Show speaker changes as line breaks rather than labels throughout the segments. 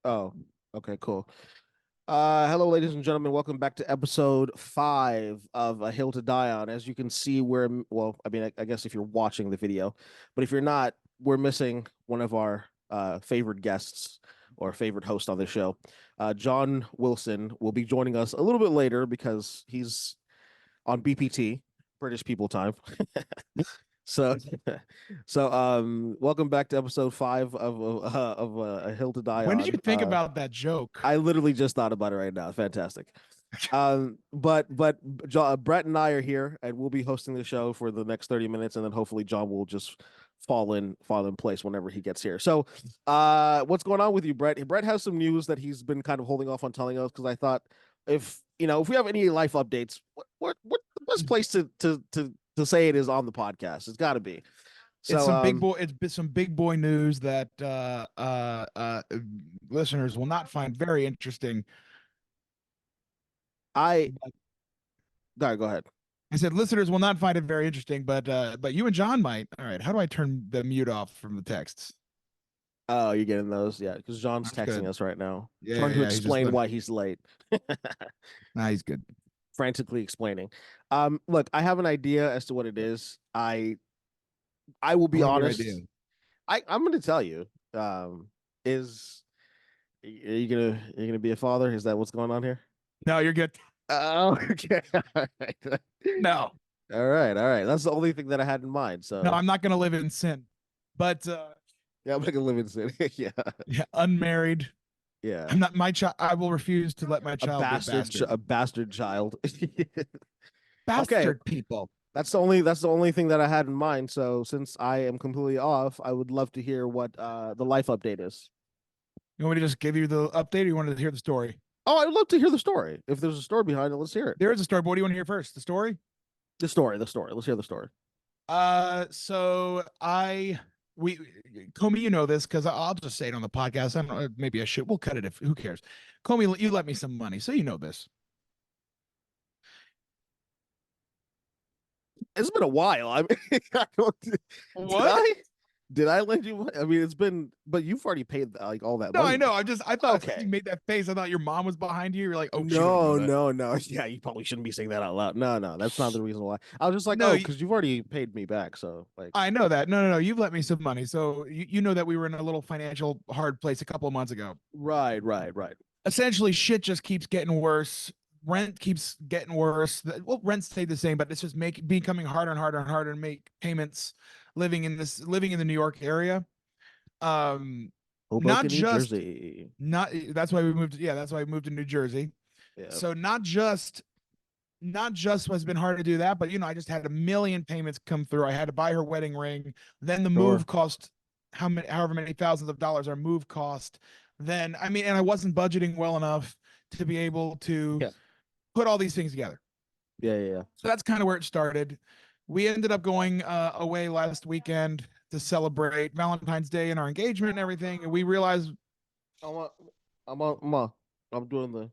Oh, okay, cool. Hello, ladies and gentlemen. Welcome back to episode 5 of A Hill to Die On. As you can see, well, I mean, I guess if you're watching the video, but if you're not, we're missing one of our favorite guests or favorite host on the show. John Wilson will be joining us a little bit later because he's on BPT, British People Time. So, welcome back to episode 5 of A Hill to Die
When did you
On.
think about that joke?
I literally just thought about it right now. Fantastic. But Brett and I are here, and we'll be hosting the show for the next 30 minutes, and then hopefully John will just fall in place whenever he gets here. So, what's going on with you, Brett? Brett has some news that he's been kind of holding off on telling us because I thought if we have any life updates, what the best place to say it is on the podcast? It's got to be.
It's
So,
some big boy. It's been some big boy news that listeners will not find very interesting.
I go ahead.
I said listeners will not find it very interesting, but you and John might. All right, how do I turn the mute off from the texts?
Oh, you're getting those, yeah? Because John's
That's
texting
good.
us right now,
Yeah,
trying to
yeah. He's just
explain why he's late.
nah. He's good.
Frantically explaining. Look, I have an idea as to what it is. I will be
What a good
honest.
idea.
I'm going to tell you. Is are you gonna be a father? Is that what's going on here?
No, you're good.
Oh, okay. All right.
No,
All right. All right. That's the only thing that I had in mind.
no,
So
I'm not going to live in sin. But
yeah, I'm gonna live in city. Yeah.
yeah, unmarried.
Yeah.
I'm not my child. I will refuse to let my
A
child be a
bastard,
bastard.
a bastard child. Okay.
Bastard people.
That's the only thing that I had in mind. So since I am completely off, I would love to hear what the life update is.
You want me to just give you the update, or you wanted to hear the story?
Oh, I'd love to hear the story. If there's a story behind it, let's hear it.
There is a story. But what do you want to hear first? The story?
The story. Let's hear the story.
So we Comey, you know this because I'll just say it on the podcast. I don't know, maybe I should. We'll cut it if who cares. Comey, you let me some money, so you know this.
It's been a while. I mean, did
What?
I did I lend you? I mean, it's been, but you've already paid like all that
No,
money.
I know. I thought you
Okay.
made that face. I thought your mom was behind you. You're like, oh, she wouldn't know
No,
that.
no, no. Yeah, you probably shouldn't be saying that out loud. No, no, that's not the reason why. I was just like,
No,
oh, because you've already paid me back. So, like,
I know that. No, no, no. You've let me some money, so you know that we were in a little financial hard place a couple of months ago.
right, right, right.
Essentially, shit just keeps getting worse. Rent keeps getting worse. Well, rent stayed the same, but it's just becoming harder and harder and harder to make payments living in the New York area. Not
Hoboken, New
just
Jersey.
not that's why we moved. Yeah, that's why we moved to New Jersey.
Yeah.
So not just has been hard to do that, but I just had a million payments come through. I had to buy her wedding ring. Then the
Sure.
move cost however many thousands of dollars our move cost. Then I mean, and I wasn't budgeting well enough to be able to
Yeah.
put all these things together.
Yeah, yeah, yeah.
So that's kind of where it started. We ended up going away last weekend to celebrate Valentine's Day and our engagement and everything. And we realized
I'm on, I'm doing the.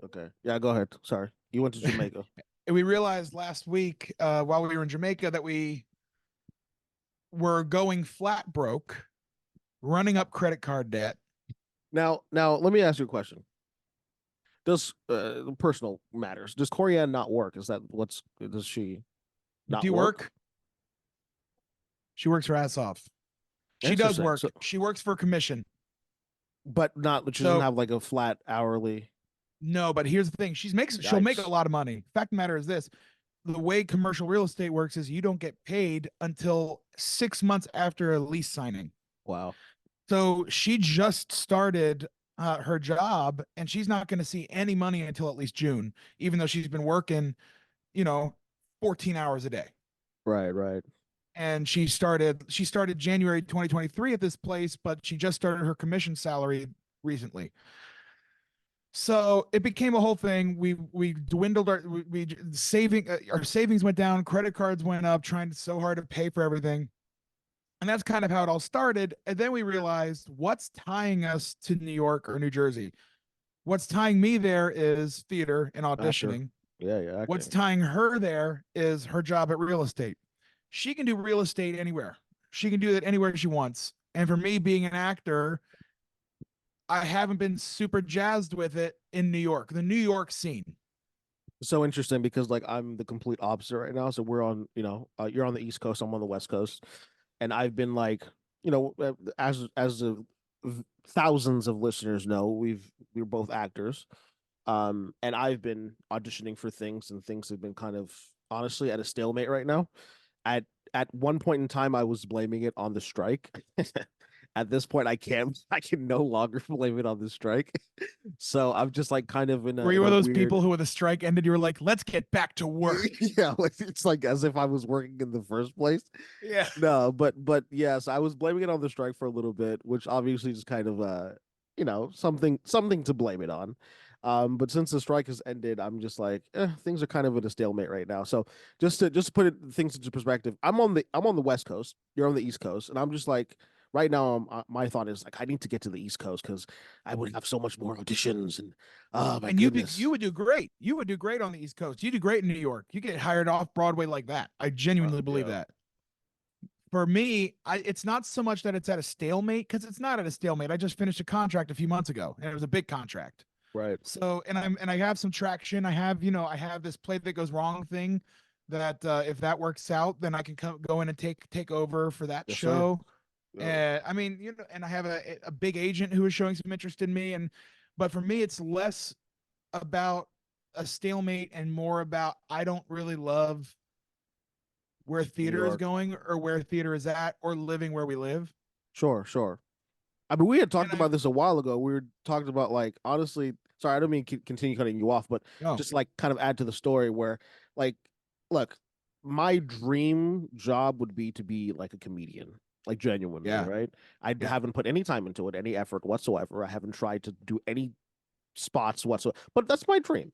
Okay. Yeah, go ahead. Sorry. You went to Jamaica.
we realized last week while we were in Jamaica that we were going flat broke, running up credit card debt.
Now, let me ask you a question. Does personal matters? Does Corianne not work? Is that does she
Do
not
you
work?
work? She works her ass off. She does
Interesting.
work.
So,
She works for commission.
but not, she doesn't
So
have like a flat hourly.
no, but here's the thing: she'll make a
Yikes.
lot of money. Fact of the matter is this: the way commercial real estate works is you don't get paid until 6 months after a lease signing.
Wow.
So she just started her job, and she's not going to see any money until at least June, even though she's been working, you know, 14 hours a day.
Right, right.
And she started January 2023 at this place, but she just started her commission salary recently. So it became a whole thing. We dwindled we saving our savings went down, credit cards went up, trying so hard to pay for everything. And that's kind of how it all started. And then we realized what's tying us to New York or New Jersey. What's tying me there is theater and
Actor.
auditioning.
Yeah, yeah,
What's
acting.
tying her there is her job at real estate. She can do real estate anywhere. She can do that anywhere she wants. And for me being an actor, I haven't been super jazzed with it in New York, the New York scene.
So interesting because like I'm the complete opposite right now. So we're on, you're on the East Coast, I'm on the West Coast, and I've been like, as thousands of listeners know, we're both actors. And I've been auditioning for things, and things have been kind of honestly at a stalemate right now. At at one point in time, I was blaming it on the strike. At this point, I can no longer blame it on the strike. So I'm just like kind of
Were you
in
one
a
of those people
weird
who, when the strike ended, you were like, let's get back to work?
yeah, like it's like as if I was working in the first place.
Yeah.
No, but yes, I was blaming it on the strike for a little bit, which obviously is kind of something to blame it on. But since the strike has ended, I'm just like, things are kind of at a stalemate right now. So just to put things into perspective, I'm on the West Coast, you're on the East Coast, and I'm just like right now, my thought is like I need to get to the East Coast because I would have so much more auditions, and oh my
And you
goodness.
would do great. You would do great on the East Coast. You do great in New York. You get hired off Broadway like that. I genuinely believe
Yeah,
that. For me, it's not so much that it's at a stalemate, because it's not at a stalemate. I just finished a contract a few months ago, and it was a big contract.
right.
So, and I have some traction. I have this play that goes wrong thing that, if that works out, then I can go in and take over for that
Yes, sir.
show.
Yeah.
I mean, and I have a big agent who is showing some interest in me, but for me, it's less about a stalemate and more about, I don't really love where
New
theater is
York.
going, or where theater is at, or living where we live.
Sure, sure. I mean, we had
And
talked
I
about this a while ago. We were talking about like honestly, sorry, I don't mean to continue cutting you off, but
oh
just like kind of add to the story where like look, my dream job would be to be like a comedian, like genuinely,
yeah,
right? I
yeah,
haven't put any time into it, any effort whatsoever. I haven't tried to do any spots whatsoever, but that's my dream.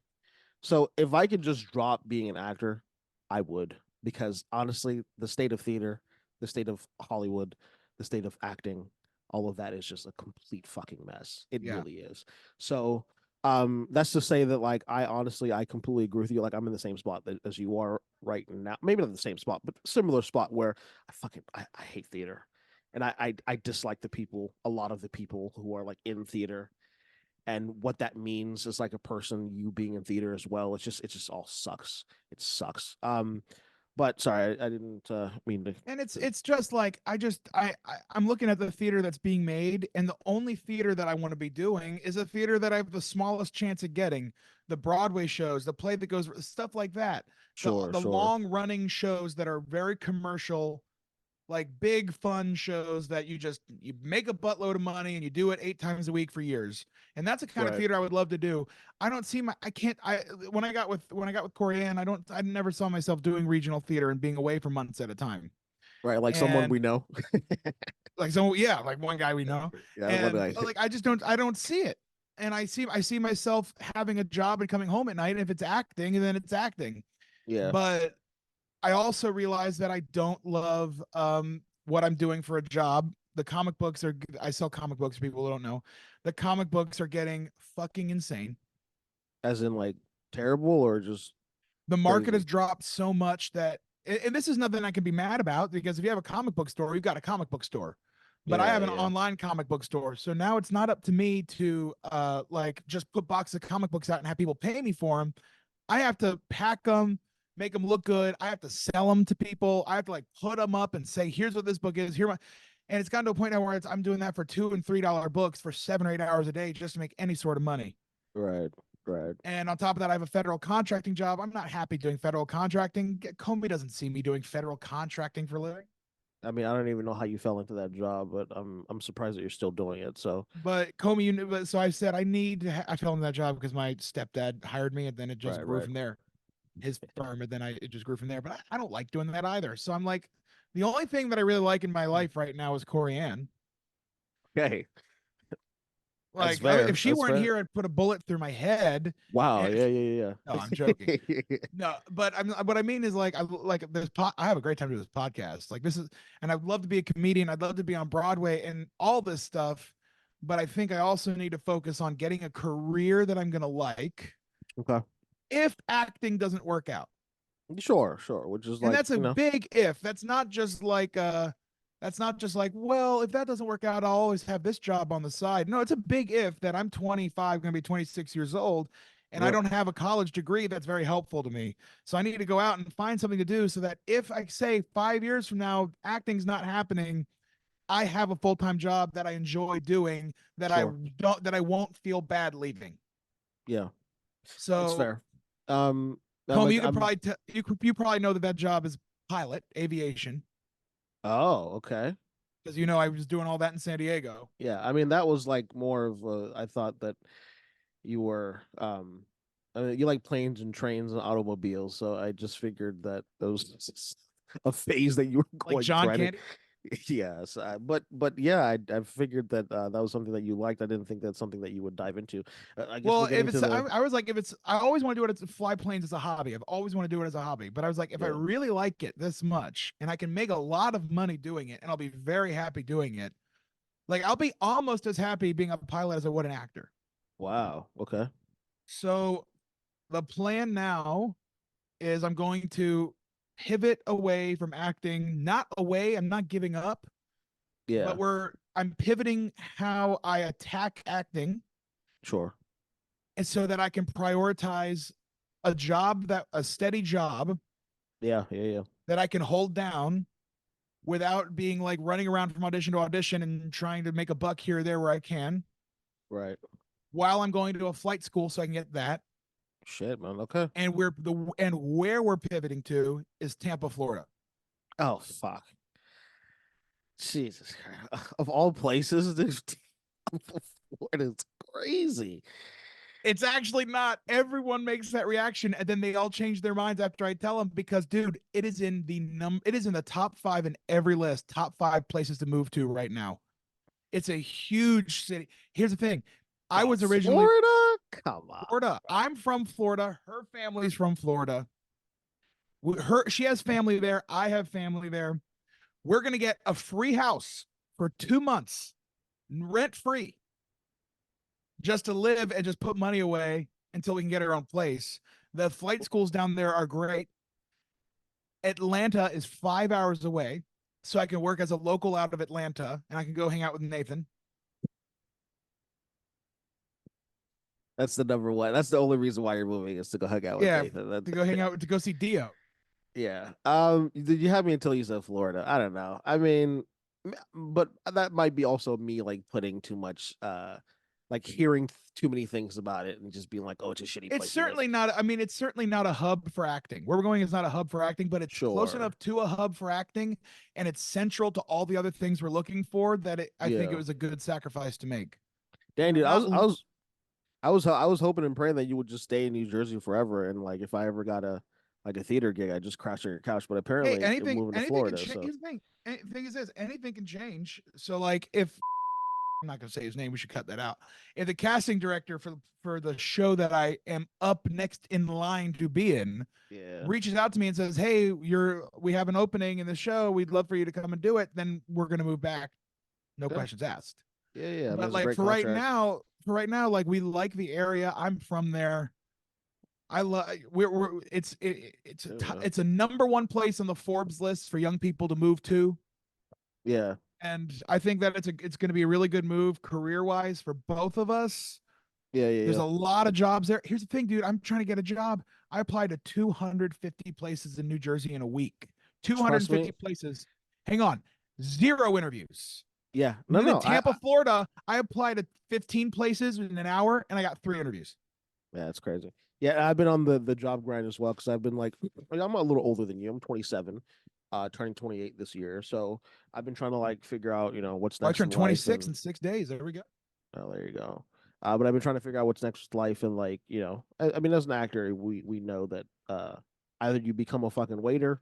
So if I could just drop being an actor, I would, because honestly, the state of theater, the state of Hollywood, the state of acting, all of that is just a complete fucking mess. It
yeah.
really is. So that's to say that like I completely agree with you. Like I'm in the same spot as you are right now. Maybe not the same spot, but similar spot where I hate theater. And I dislike the people, a lot of the people who are like in theater and what that means as like a person, you being in theater as well. It just all sucks. It sucks. But sorry, I didn't mean
And
to.
it's just like, I'm looking at the theater that's being made, and the only theater that I want to be doing is a theater that I have the smallest chance of getting. The Broadway shows, the play that goes, stuff like that.
Sure,
The
sure.
long running shows that are very commercial, like big fun shows that you make a buttload of money and you do it 8 times a week for years. And that's the kind of
Right,
theater I would love to do. I don't see my I can't I when I got with Corianne, I never saw myself doing regional theater and being away for months at a time.
right. Like someone
And
we know.
like, so yeah, like one guy we know.
Yeah, one
And
guy.
like, I don't see it. And I see myself having a job and coming home at night, and if it's acting, and then it's acting.
Yeah,
But I also realize that I don't love what I'm doing for a job. The comic books are, I sell comic books for people who don't know. The comic books are getting fucking insane.
as in like terrible or just
The market has
crazy.
dropped so much that, and this is nothing I can be mad about, because if you have a comic book store, you've got a comic book store. But I
Yeah,
have an
yeah.
online comic book store. So now it's not up to me to like just put boxes of comic books out and have people pay me for them. I have to pack them, make them look good. I have to sell them to people. I have to like put them up and say, here's what this book is. And it's gotten to a point now where I'm doing that for $2 and $3 books for 7 or 8 hours a day just to make any sort of money.
Right, right.
And on top of that, I have a federal contracting job. I'm not happy doing federal contracting. Comey doesn't see me doing federal contracting for a living.
I mean, I don't even know how you fell into that job, but I'm surprised that you're still doing it. So,
But Comey, so I said I need to. I fell into that job because my stepdad hired me, and then it just
right,
grew
right.
from there. His firm, and then it just grew from there. But I don't like doing that either. So I'm like, the only thing that I really like in my life right now is Corianne.
Okay, that's
Like, if
fair.
she
That's
weren't
fair.
here, I'd put a bullet through my head.
Wow.
And
Yeah, yeah,
no, I'm joking.
yeah.
No, but I'm what I mean is like, I like this I have a great time doing this podcast. Like, this is, and I'd love to be a comedian. I'd love to be on Broadway and all this stuff. But I think I also need to focus on getting a career that I'm gonna like
Okay.
if acting doesn't work out.
Sure, sure. Which is
And
like,
that's a big if. That's not just like That's not just like, well, if that doesn't work out, I'll always have this job on the side. No, it's a big if that I'm 25, going to be 26 years old, and I
Yep.
don't have a college degree that's very helpful to me. So I need to go out and find something to do so that if I say 5 years from now, acting's not happening, I have a full time job that I enjoy doing
Sure.
that I won't feel bad leaving.
Yeah. It's
So,
fair. Um, I'm
Comey,
like
you could
I'm.
probably you probably know that that job is pilot aviation
Oh, okay.
because you know I was doing all that in San Diego.
Yeah. I mean, that was like more of a. I thought that you were. I mean, you like planes and trains and automobiles, so I just figured that those a phase that you were
Like
going
John
through. I didn't,
Candy.
yes, but yeah, I figured that that was something that you liked. I didn't think that's something that you would dive into. I guess
Well,
we'll get
if
into
it's,
the
I was like, if it's, I always want to do it as fly planes as a hobby. I've always want to do it as a hobby. But I was like, if I
yeah.
really like it this much and I can make a lot of money doing it and I'll be very happy doing it, like I'll be almost as happy being a pilot as I would an actor.
Wow. Okay.
So the plan now is I'm going to pivot away from acting, not away, I'm not giving up, but
Yeah.
I'm pivoting how I attack acting
Sure.
and so that I can prioritize a steady job
Yeah. Yeah. Yeah.
that I can hold down without being like running around from audition to audition and trying to make a buck here or there where I can
Right.
while I'm going to a flight school so I can get that.
Shit, man. Okay.
And where we're pivoting to is Tampa, Florida.
Oh fuck. Jesus Christ. Of all places, this Florida is crazy.
It's actually not. Everyone makes that reaction, and then they all change their minds after I tell them because, dude, it is in the top five in every list. Top five places to move to right now. It's a huge city. Here's the thing: I
Oh,
was originally
Florida? Come on.
Florida. I'm from Florida. Her family's from Florida. She has family there. I have family there. We're gonna get a free house for 2 months, rent free, just to live and just put money away until we can get our own place. The flight schools down there are great. Atlanta is 5 hours away, so I can work as a local out of Atlanta and I can go hang out with Nathan.
That's the number one. That's the only reason why you're moving is to go hang out with
Yeah,
Nathan.
to go hang out to go see Dio.
Yeah. Did you have me until you said Florida? I don't know. I mean, but that might be also me like putting too much like hearing too many things about it and just being like, oh, it's a shitty
It's
place to live.
certainly not. I mean, it's certainly not a hub for acting. Where we're going is not a hub for acting, but it's close
Sure.
enough to a hub for acting, and it's central to all the other things we're looking for. I think it
Yeah.
was a good sacrifice to make.
Dang, dude,
Not
I was hoping and praying that you would just stay in New Jersey forever, and like if I ever got a like a theater gig, I'd just crash on your couch. But
hey,
apparently, you're moving to
anything can
Florida,
change.
so
Here's the thing. Thing is this: anything can change. So, like, if I'm not going to say his name, we should cut that out. If the casting director for the show that I am up next in line to be in
yeah.
reaches out to me and says, "Hey, we have an opening in the show. We'd love for you to come and do it." Then we're going to move back, no
Okay.
questions asked.
Yeah, yeah, and
But
that's a
like
great contract.
for right now, like we like the area. I'm from there. I love we're
Yeah.
it's a number one place on the Forbes list for young people to move to,
Yeah.
and I think that it's going to be a really good move career wise for both of us.
Yeah, yeah,
There's
yeah.
a lot of jobs there. Here's the thing, dude. I'm trying to get a job. I applied to 250 places in New Jersey in a week.
Trust
250
me.
places. Hang on. Zero interviews.
Yeah.
And
No,
then in
no.
Tampa, Florida, I applied to 15 places in an hour and I got 3 interviews.
Yeah, it's crazy. Yeah, I've been on the job grind as well because I've been like, I'm a little older than you. I'm 27, turning 28 this year. So I've been trying to like figure out, what's
Well, I
next in
turned
life,
26
and
in 6 days. There we go.
oh, there you go. But I've been trying to figure out what's next with life, and like, I mean, as an actor, we know that either you become a fucking waiter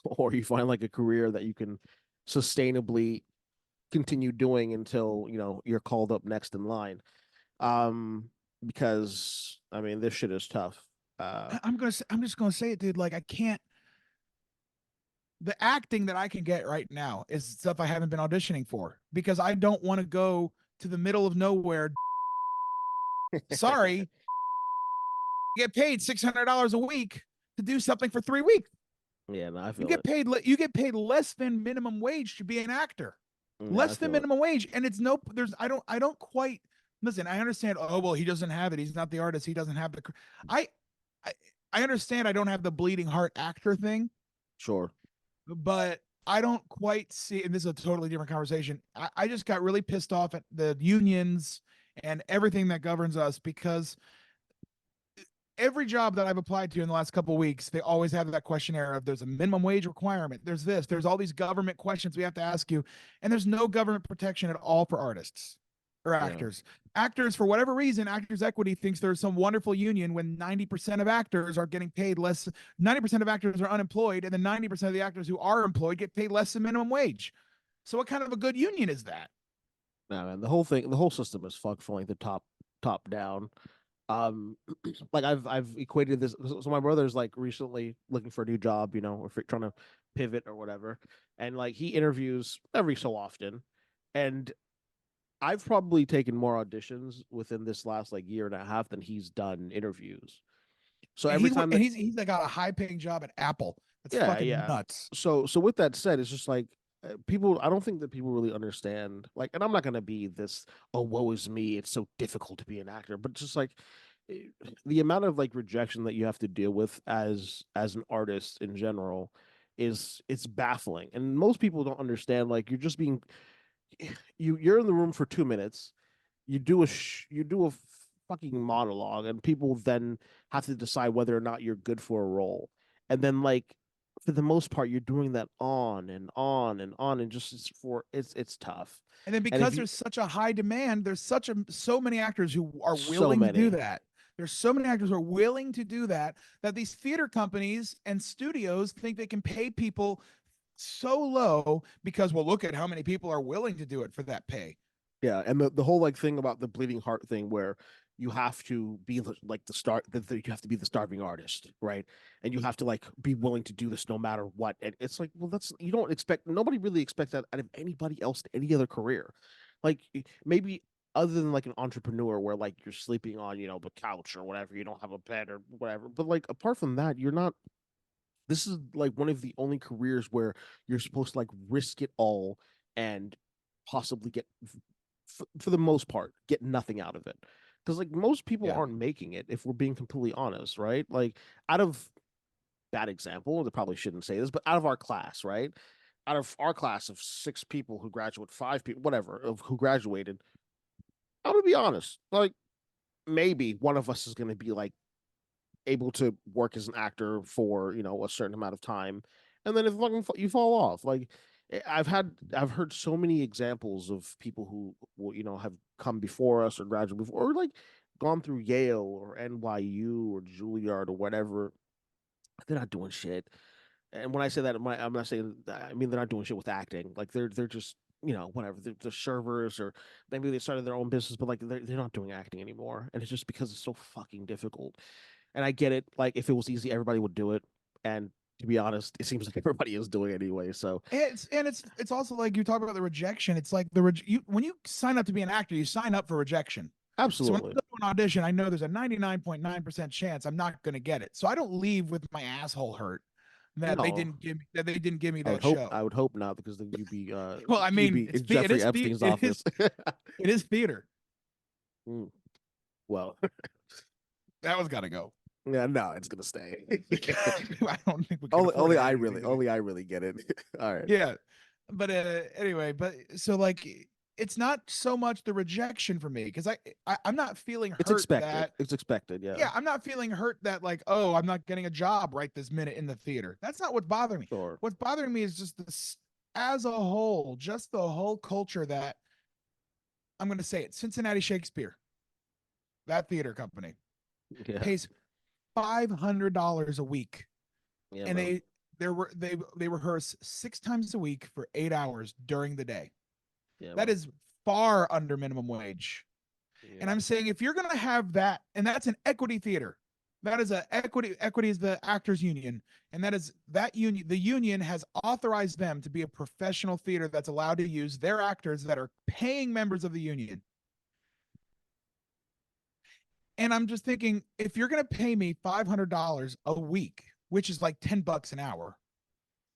or you find like a career that you can sustainably continue doing until you're called up next in line. Um, because I mean, this shit is tough.
I'm just gonna say it, dude. Like I can't. The acting that I can get right now is stuff I haven't been auditioning for because I don't want to go to the middle of nowhere. Sorry, get paid $600 a week to do something for 3 weeks.
Yeah, no, I
You
feel
get
it.
paid you get paid less than minimum wage to be an actor.
Yeah, I
Less than
feel it.
minimum wage, and it's no there's I don't quite listen. I understand. Oh well, he doesn't have it. He's not the artist. He doesn't have the. I I, I understand. I don't have the bleeding heart actor thing,
Sure.
but I don't quite see. And this is a totally different conversation. I just got really pissed off at the unions and everything that governs us because every job that I've applied to in the last couple of weeks, they always have that questionnaire of there's a minimum wage requirement. There's this, there's all these government questions we have to ask you. And there's no government protection at all for artists or
Yeah.
actors. Actors, for whatever reason, Actors Equity thinks there's some wonderful union when 90% of actors are getting paid less. 90% of actors are unemployed, and then 90% of the actors who are employed get paid less than minimum wage. So, what kind of a good union is that?
No, man, the whole system is fucked from like the top down. Um, like I've equated this. So my brother's like recently looking for a new job, or trying to pivot or whatever, and like he interviews every so often, and I've probably taken more auditions within this last like year and a half than he's done interviews. So
And
every
he's
time
and
that,
he's like got a high paying job at Apple. That's
yeah,
fucking
yeah.
nuts.
So with that said, it's just like people. I don't think that people really understand. Like, and I'm not gonna be this. Oh, woe is me. It's so difficult to be an actor. But just like eh, the amount of like rejection that you have to deal with as an artist in general is it's baffling. And most people don't understand. Like, you're just being you're in the room for 2 minutes. You do a fucking monologue, and people then have to decide whether or not you're good for a role. And then like for the most part, you're doing that on and on and on, and just it's tough.
And then
And if
because
you
there's such a high demand, there's so many actors who are
so
willing to do
many,
that. There's so many actors who are willing to do that that these theater companies and studios think they can pay people so low because well, look at how many people are willing to do it for that pay.
yeah, and the whole like thing about the bleeding heart thing where you have to be like you have to be the starving artist, right? And you have to like be willing to do this no matter what. And it's like, well, that's you don't expect nobody really expects that out of anybody else in any other career. Like maybe other than like an entrepreneur where like you're sleeping on, the couch or whatever, you don't have a bed or whatever. But like apart from that, you're not this is like one of the only careers where you're supposed to like risk it all and possibly get for the most part get nothing out of it, because like most people
Yeah.
aren't making it, if we're being completely honest, right? Like out of bad example, they probably shouldn't say this, but out of our class, right, out of our class of 6 people who graduate, 5 people, whatever, of who graduated, I'm gonna be honest, like maybe one of us is going to be like able to work as an actor for a certain amount of time, and then if fucking you fall off, like I've heard so many examples of people who have come before us or graduated before or like gone through Yale or NYU or Juilliard or whatever. They're not doing shit. And when I say that, I'm not saying I mean they're not doing shit with acting. Like they're just whatever, they're servers, or maybe they started their own business, but like they're not doing acting anymore, and it's just because it's so fucking difficult. And I get it. Like if it was easy, everybody would do it. And to be honest, it seems like everybody is doing it anyway. So
It's also like you talk about the rejection. It's like you when you sign up to be an actor, you sign up for rejection. So when I
absolutely.
go to an audition, I know there's a 99.9% chance I'm not going to get it. So I don't leave with my asshole hurt
No,
that they didn't give me
I would
that
hope
show.
I would hope not, because then
Well, I
you'd
mean,
be in
it
Jeffrey
is
Epstein's
it is
office.
it is theater.
Mm, well,
That was got to go.
yeah, no, it's gonna stay.
I don't think we could
only
afford
only
to
I
add
really
anything to it.
only I really get it. All right.
Yeah. But anyway, but so like it's not so much the rejection for me because I'm not feeling
It's
hurt
expected.
that
It's expected. Yeah.
yeah, I'm not feeling hurt that like, oh, I'm not getting a job right this minute in the theater. That's not what's bothering me.
Sure.
What's bothering me is just this as a whole, just the whole culture that I'm going to say it. Cincinnati Shakespeare, that theater company,
Yeah.
pays $500 a week,
Yeah,
and
man.
they rehearse 6 times a week for 8 hours during the day.
Yeah,
That
man.
is far under minimum wage. And
Yeah.
I'm saying if you're going to have that, and that's an equity theater, that is a equity is the actors union, and that is that union. The union has authorized them to be a professional theater that's allowed to use their actors that are paying members of the union. And I'm just thinking, if you're going to pay me $500 a week, which is like $10 an hour,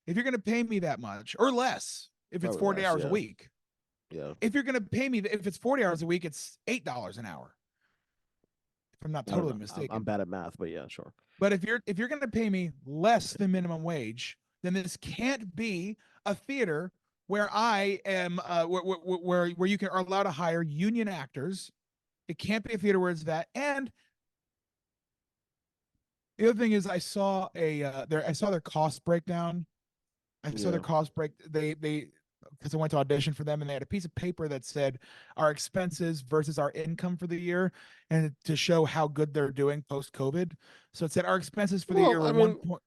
if you're going to pay me that much or less, if it's
Probably
40
less.
hours a
Yeah.
week,
Yeah.
if you're going to pay me, if it's 40 hours a week, it's $8 an hour. If I'm not
I don't
totally
know. I'm
mistaken.
bad at math, but yeah, sure.
But if you're going to pay me less than minimum wage, then this can't be a theater where I am where you are allowed to hire union actors. It can't be a theater where it's that. And the other thing is, I saw their cost breakdown. I saw their
Yeah.
cost break. They because I went to audition for them, and they had a piece of paper that said our expenses versus our income for the year, and to show how good they're doing post COVID. So it said our expenses for the
Well,
year
I
were one
mean,
point.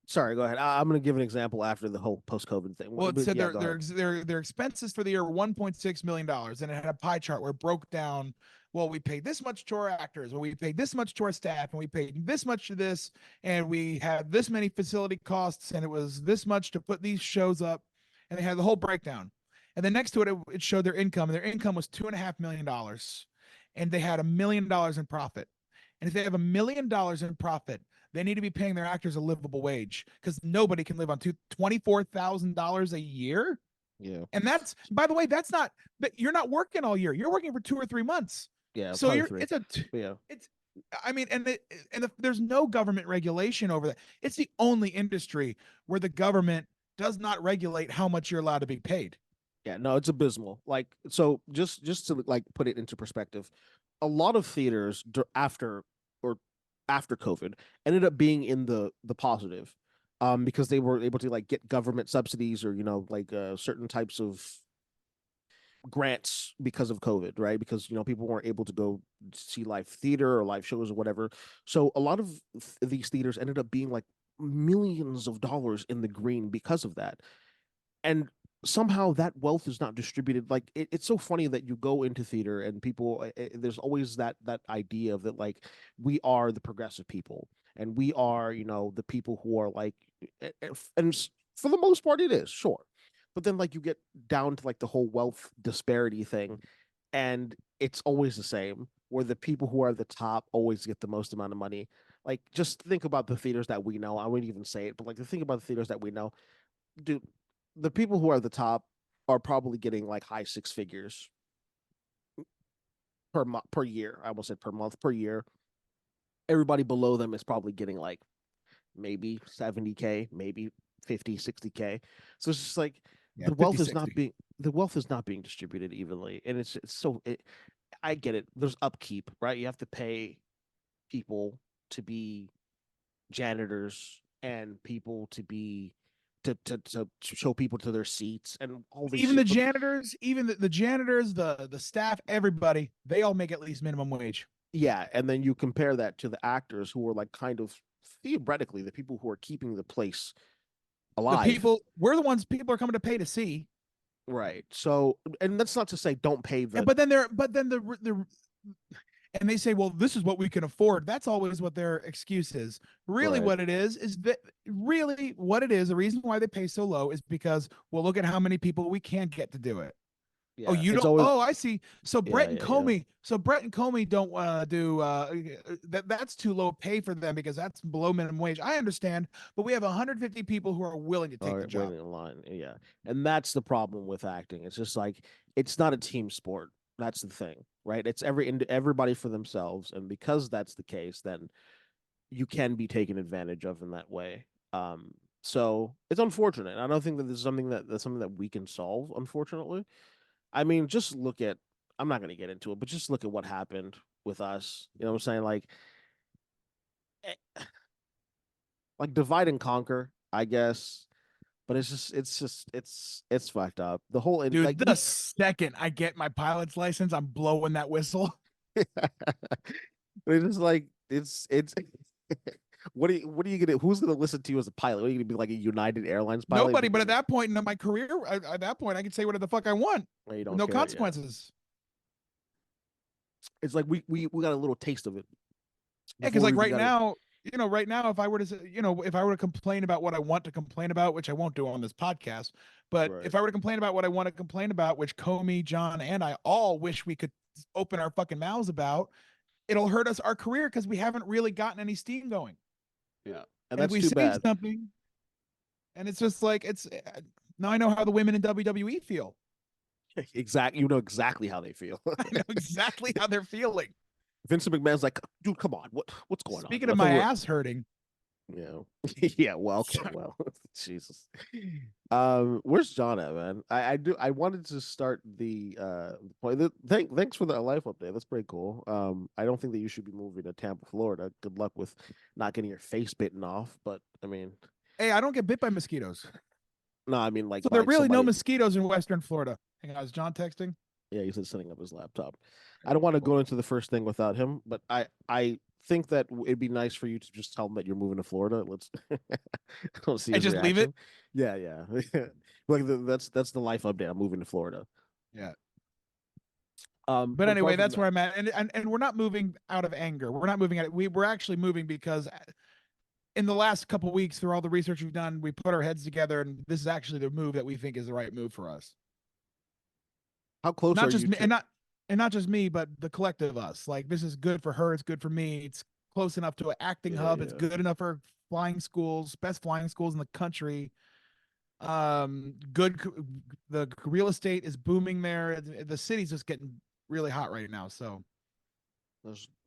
sorry, go ahead. I'm going to give an example after the whole post-COVID thing.
Well, it
But
said
yeah, go ahead.
their expenses for the year were $1.6 million, and it had a pie chart where it broke down. Well, we paid this much to our actors, well, we paid this much to our staff, and we paid this much to this, and we had this many facility costs, and it was this much to put these shows up, and they had the whole breakdown. And then next to it, it showed their income, and their income was $2.5 million, and they had $1 million in profit. And if they have $1 million in profit, they need to be paying their actors a livable wage because nobody can live on $24,000 a year.
Yeah.
And that's, by the way, that's not that you're not working all year. You're working for 2 or 3 months.
Yeah,
So
probably
you're
three.
it's a
But yeah.
it's I mean, there's no government regulation over that. It's the only industry where the government does not regulate how much you're allowed to be paid.
Yeah, no, it's abysmal. Like, so just to like put it into perspective, a lot of theaters after or after COVID ended up being in the positive, because they were able to like get government subsidies or like certain types of grants because of COVID, right? Because people weren't able to go see live theater or live shows or whatever. So a lot of these theaters ended up being like millions of dollars in the green because of that. And somehow that wealth is not distributed. Like it's so funny that you go into theater and people, there's always that idea of that, like, we are the progressive people and we are the people who are like, and for the most part it is, sure, but then like you get down to like the whole wealth disparity thing, and it's always the same, where the people who are at the top always get the most amount of money. Like, just think about the theaters that we know. I wouldn't even say it, but like, the think about the theaters that we know, dude, the people who are at the top are probably getting like high six figures per year. I almost said per month, per year. Everybody below them is probably getting like maybe 70K, maybe 50, 60K. So it's just like
Yeah, 50, 60.
the wealth is not being distributed evenly. And it's so I get it. There's upkeep, right? You have to pay people to be janitors and people to be to show people to their seats and all this
Even the
shit. But
janitors, even the janitors, the staff, everybody, they all make at least minimum wage.
yeah, and then you compare that to the actors who are like kind of theoretically the people who are keeping the place
The
alive.
people, we're the ones people are coming to pay to see.
Right. So, and that's not to say don't pay
And
the
but then and they say, well, this is what we can afford. That's always what their excuse is. Really,
right.
what it is that really what it is. The reason why they pay so low is because, well, look at how many people we can't get to do it. Oh,
Yeah.
you
It's
don't.
always
Oh, I see. So
yeah,
Brett and
yeah, yeah.
Comey. So Brett and Comey don't do that. That's too low pay for them because that's below minimum wage. I understand, but we have 150 people who are willing to
All
take the
right,
job.
waiting in line. Yeah. And that's the problem with acting. It's just like it's not a team sport. That's the thing, right? It's everybody for themselves, and because that's the case, then you can be taken advantage of in that way. So it's unfortunate. I don't think that this is something that's something that we can solve, unfortunately. I mean, just look at I'm not gonna get into it, but just look at what happened with us. You know what I'm saying? Eh, like divide and conquer, I guess. But it's fucked up. The whole like
Dude, the
we
second I get my pilot's license, I'm blowing that whistle.
it's just like it's what are you gonna who's gonna listen to you as a pilot? What are you gonna be like a United Airlines pilot?
Nobody, but at that point in my career, at that point, I can say whatever the fuck I want
You
with
don't
no
care. Yeah,
consequences.
it's like we got a little taste of it
Yeah,
before
because
we
like
even
right
got it.
now, right now, if I were to, if I were to complain about what I want to complain about, which I won't do on this podcast, but
Right.
if I were to complain about what I want to complain about, which Comey, John, and I all wish we could open our fucking mouths about, it'll hurt us our career because we haven't really gotten any steam going.
Yeah, and
And if
that's
we
too
say
bad.
something, And it's just like now I know how the women in WWE feel.
Exactly. You know exactly how they feel.
I know exactly how they're feeling.
Vincent McMahon's like, dude, come on, what's going on?
Speaking of my ass hurting,
Yeah. Yeah, well, okay, well. Jesus. Where's John at, man? I wanted to start the point. Thanks for the life update. That's pretty cool. I don't think that you should be moving to Tampa, Florida. Good luck with not getting your face bitten off, but I mean,
hey, I don't get bit by mosquitoes.
no, I mean like
So there are
by
really no
somebody.
mosquitoes in Western Florida. Hang on, is John texting?
Yeah, he said setting up his laptop. I don't
Okay,
want to
cool.
go into the first thing without him, but I think that it'd be nice for you to just tell him that you're moving to Florida. Let's I don't see
And
his
just leave it.
reaction. Yeah, yeah. Like that's the life update. I'm moving to Florida.
Yeah. But
But apart
anyway,
from
that's where
that,
I'm at, and we're not moving out of anger. We're not moving at it. We're actually moving because in the last couple of weeks, through all the research we've done, we put our heads together, and this is actually the move that we think is the right move for us.
how close
Not
are
just
you
me,
to?
and not just me, but the collective of us. Like this is good for her. It's good for me. It's close enough to an acting
Yeah,
hub. It's
yeah.
good enough for flying schools, best flying schools in the country. Good. The real estate is booming there. The city's just getting really hot right now. So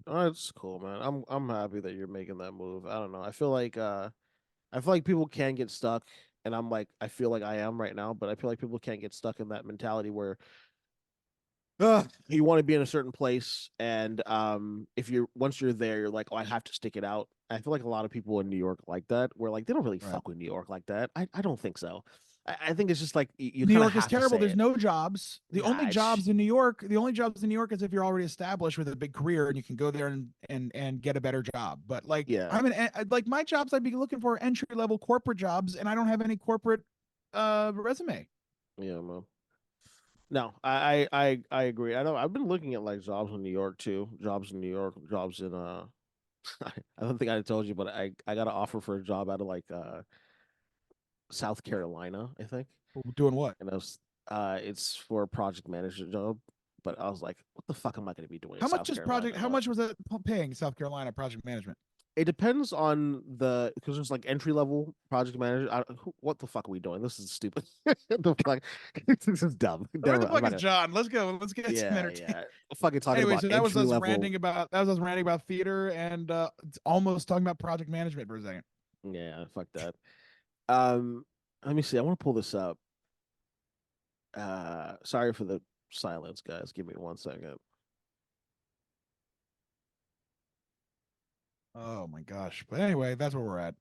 That's cool, man. I'm happy that you're making that move. I don't know. I feel like people can get stuck, and I'm like I feel like I am right now, but I feel like people can't get stuck in that mentality where you want to be in a certain place, and if you're once you're there, you're like, oh, I have to stick it out. I feel like a lot of people in New York like that, where like they don't really
right.
fuck with New York like that. I don't think so. I think it's just like you
New
kind of
York is
have to
terrible.
say
There's
it.
no jobs.
Nah, it's
The only jobs in New York is if you're already established with a big career and you can go there and get a better job. But like
yeah,
like my jobs I'd be looking for entry level corporate jobs, and I don't have any corporate resume.
yeah, man. No, I agree. I know I've been looking at like jobs in New York too. Jobs in New York, jobs in I don't think I told you, but I got an offer for a job out of like South Carolina, I think.
Doing what?
And I was it's for a project manager job. But I was like, what the fuck am I gonna be doing in
How
South
much is project?
Carolina,
How
man?
much was that paying South Carolina project management?
It depends on the because there's like entry level project manager. What the fuck are we doing? This is stupid. The fuck, this is dumb.
Where
Never
the
mind. I'm
fuck
not
is
gonna.
John? Let's go. Let's get some
Yeah,
entertainment.
yeah. Fucking talking
Anyway,
about
so
entry level.
that was us ranting about theater and almost talking about project management for a second.
Yeah, fuck that. Um, Let me see. I want to pull this up. Sorry for the silence, guys. Give me 1 second.
Oh my gosh. But anyway, that's where we're at.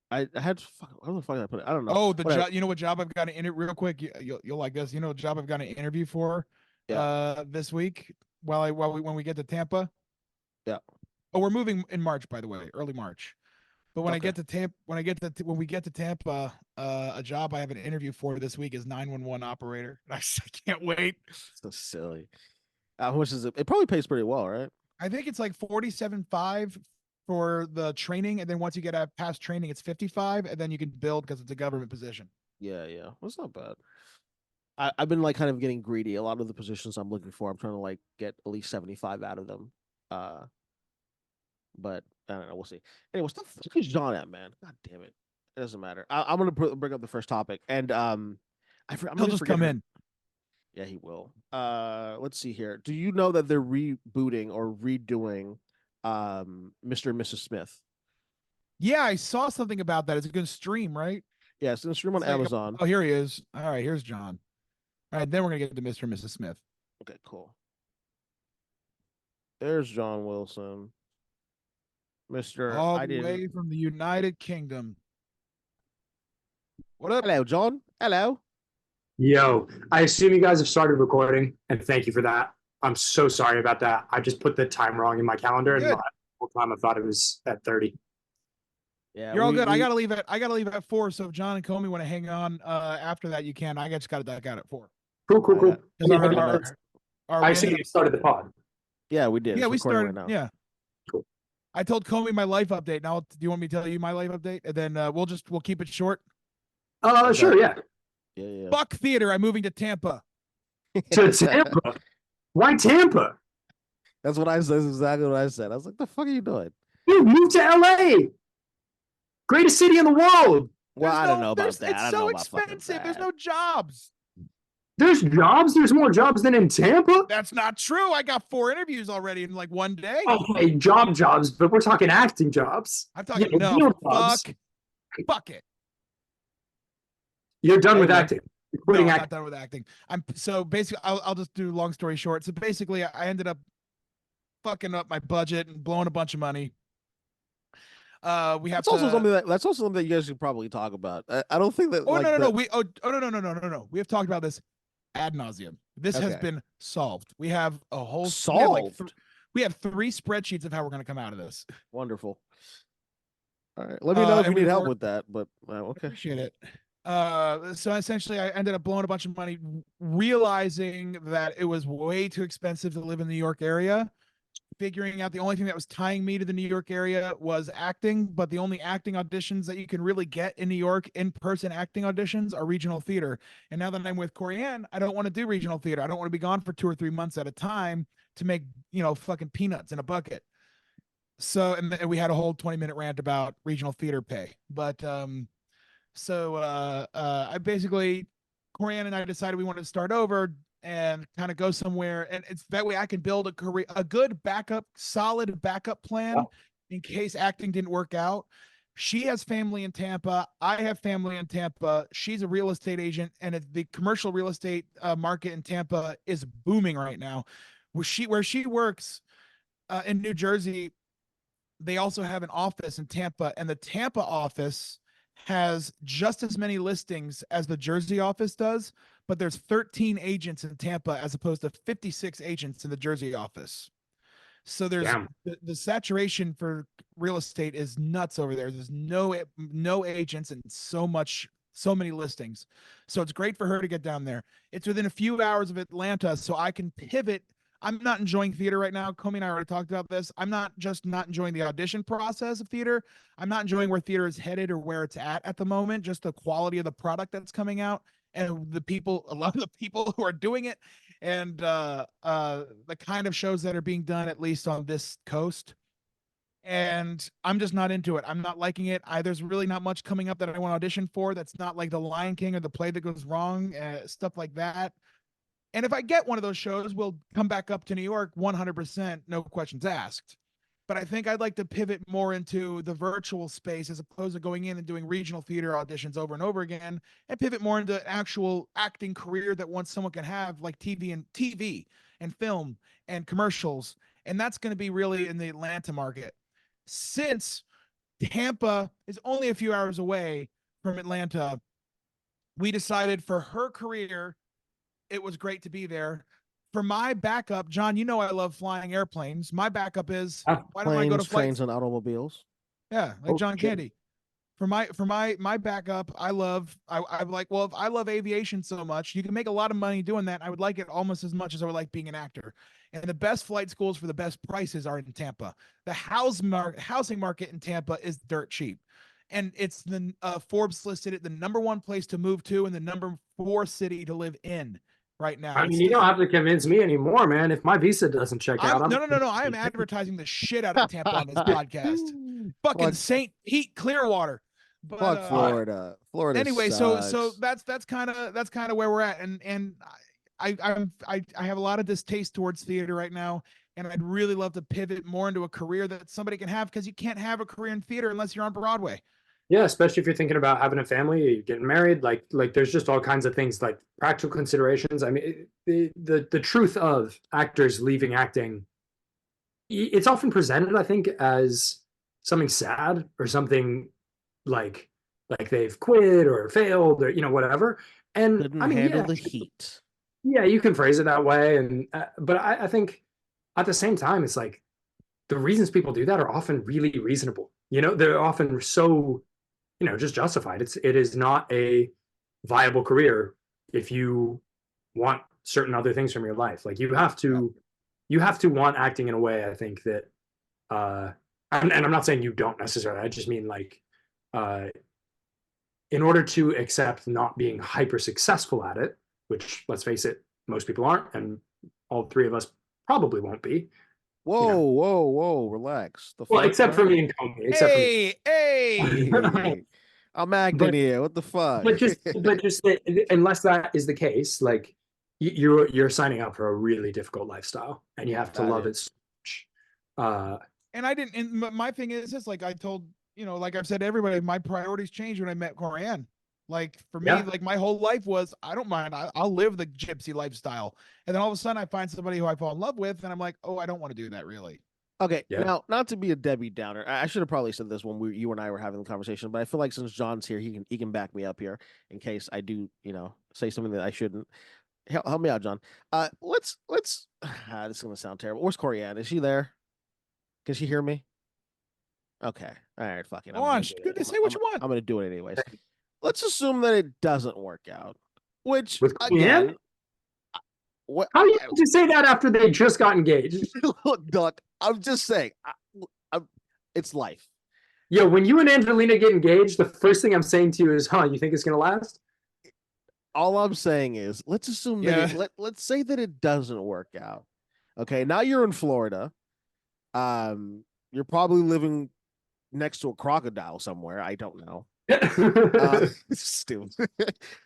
I had where the fuck did I put it? I don't know.
Oh, the
Whatever.
job. You know what job I've got to interview real quick. You'll like this. You know what job I've got to interview for
Yeah,
this week when we get to Tampa.
yeah.
Oh, we're moving in March, by the way, early March. But
Okay.
when we get to Tampa, a job I have an interview for this week is 911 operator. I can't wait.
So silly. How much is it? It probably pays pretty well, right?
I think it's like 47.5 for the training, and then once you get past training, it's 55, and then you can build because it's a government position.
Yeah, yeah. That's not bad. I've been like kind of getting greedy. A lot of the positions I'm looking for, I'm trying to like get at least 75 out of them. Uh, but I don't know. We'll see. Anyway, what the fuck is John at, man? God damn it. It doesn't matter. I'm gonna bring up the first topic, and I'm
He'll
gonna
just
forget
come
her.
in.
Yeah, he will. Let's see here. Do you know that they're rebooting or redoing Mr. and Mrs. Smith?
Yeah, I saw something about that. It's going to stream, right?
Yeah, it's gonna stream on
It's like,
Amazon.
oh, here he is. All right, here's John. All right, then we're gonna get to Mr. and Mrs. Smith.
Okay, cool. There's John Wilson. Mr.
All
I
the
didn't.
way from the United Kingdom. What up?
Hello, John. Hello.
Yo, I assume you guys have started recording, and thank you for that. I'm so sorry about that. I just put the time wrong in my calendar,
You're
and the
good.
whole time I thought it was at 30.
Yeah,
You're all good.
we
I gotta leave at 4. So if John and Comey want to hang on after that, you can. I just gotta duck out at 4.
Cool, cool,
I
cool.
Because
Any minutes.
our
I see
random
you started the pod.
yeah, we did.
yeah,
It's
we
recording right
started.
now.
Yeah.
Cool.
I told Comey my life update. Now, do you want me to tell you my life update? And then we'll keep it short.
Okay.
Sure, yeah.
Yeah, yeah.
Fuck theater. I'm moving to Tampa.
To Tampa. Why Tampa?
That's what I said. That's exactly what I said. I was like, the fuck are you doing?
Dude, move to LA. Greatest city in the world.
Well, I don't know about
there's
that.
it's
I don't know
so
about fucking
expensive. There's
that.
no jobs.
There's jobs. There's more jobs than in Tampa.
That's not true. I got 4 interviews already in like one day.
Okay, jobs, but we're talking acting jobs.
I'm talking
Real jobs.
fuck it.
You're done
Hey,
with
man.
acting. You're
No,
quitting
I'm
acting.
not done with acting. I'm so basically I'll just do long story short. So basically I ended up fucking up my budget and blowing a bunch of money. We have
That's also something that you guys should probably talk about. I don't think that
Oh
like
no.
the
No. We have talked about this ad nauseum. This has
okay
been solved. We have a whole
solved.
we have 3 spreadsheets of how we're going to come out of this.
Wonderful. All right, let me know if you
and
need
we've
help
worked.
with that. But okay.
Appreciate it. So essentially, I ended up blowing a bunch of money, realizing that it was way too expensive to live in the New York area. Figuring out the only thing that was tying me to the New York area was acting, but the only acting auditions that you can really get in New York, in-person acting auditions, are regional theater. And now that I'm with Corianne, I don't want to do regional theater. I don't want to be gone for 2 or 3 months at a time to make, fucking peanuts in a bucket. So, and we had a whole 20-minute rant about regional theater pay. But I basically, Corianne and I decided we wanted to start over and kind of go somewhere, and it's that way I can build a good backup, solid backup plan in case acting didn't work out. She has family in Tampa. I have family in Tampa. She's a real estate agent, and the commercial real estate market in Tampa is booming right now. Where she works in New Jersey, they also have an office in Tampa, and the Tampa office has just as many listings as the Jersey office does, but there's 13 agents in Tampa as opposed to 56 agents in the Jersey office. So there's the saturation for real estate is nuts over there. There's no agents and so many listings. So it's great for her to get down there. It's within a few hours of Atlanta, so I can pivot. I'm not enjoying theater right now. Comey and I already talked about this. I'm not enjoying the audition process of theater. I'm not enjoying where theater is headed or where it's at the moment, just the quality of the product that's coming out and a lot of the people who are doing it, and the kind of shows that are being done, at least on this coast. And I'm just not into it. I'm not liking it. There's really not much coming up that I want to audition for that's not like The Lion King or The Play That Goes Wrong, stuff like that. And if I get one of those shows, we'll come back up to New York 100%, no questions asked. But I think I'd like to pivot more into the virtual space as opposed to going in and doing regional theater auditions over and over again, and pivot more into actual acting career that once someone can have, like TV and film and commercials. And that's going to be really in the Atlanta market. Since Tampa is only a few hours away from Atlanta, we decided for her career, it was great to be there. For my backup, John, I love flying airplanes. My backup is why don't I go to
trains, and automobiles?
Yeah, like John Candy. For my backup, I'm like, well, if I love aviation so much, you can make a lot of money doing that. I would like it almost as much as I would like being an actor. And the best flight schools for the best prices are in Tampa. The housing market in Tampa is dirt cheap. And it's the Forbes listed it the #1 place to move to and the #4 city to live in right now.
I mean, you don't have to convince me anymore, man. If my visa doesn't check out,
no. I am advertising the shit out of Tampa on this podcast. Fucking St. Pete, Clearwater. But,
fuck Florida. Florida.
Anyway,
sucks.
so that's kind of where we're at, and I have a lot of distaste towards theater right now, and I'd really love to pivot more into a career that somebody can have, because you can't have a career in theater unless you're on Broadway.
Yeah, especially if you're thinking about having a family, you're getting married, like there's just all kinds of things, like practical considerations. I mean, the truth of actors leaving acting, it's often presented, I think, as something sad or something like they've quit or failed or whatever. And
couldn't
I mean,
handle the heat.
Yeah, you can phrase it that way, and but I think at the same time, it's like the reasons people do that are often really reasonable. They're often so just justified. It is not a viable career if you want certain other things from your life. Like you have to want acting in a way, I think, that and I'm not saying you don't necessarily. I just mean like in order to accept not being hyper successful at it, which, let's face it, most people aren't, and all 3 of us probably won't be.
Whoa, relax.
Except for me and Comey.
Hey.
I'm acting
But
here. What the fuck?
unless that is the case, like you're signing up for a really difficult lifestyle, and you have to
That
love
is.
it so much. Uh,
And I didn't. And my thing is this: like I told like I've said to everybody, my priorities changed when I met Corianne. Like for me,
yeah,
like my whole life was I don't mind. I'll live the gypsy lifestyle, and then all of a sudden I find somebody who I fall in love with, and I'm like, oh, I don't want to do that really.
Okay,
yeah.
now not to be a Debbie Downer, I should have probably said this when you and I were having the conversation, but I feel like since John's here, he can back me up here in case I do, say something that I shouldn't. Help me out, John. Let's. This is gonna sound terrible. Where's Corianne? Is she there? Can she hear me? Okay. All right. Fucking.
Go
I'm
on,
gonna do it.
say what you want.
I'm gonna do it anyways. Let's assume that it doesn't work out. Which
With Corianne,
again, what?
how do you to say that after they just got engaged?
Look, Duck. I'm just saying. It's life.
Yo, when you and Angelina get engaged, the first thing I'm saying to you is, "Huh? You think it's gonna last?"
All I'm saying is, let's assume that let's say that it doesn't work out. Okay. Now you're in Florida. You're probably living next to a crocodile somewhere. I don't know. Stupid.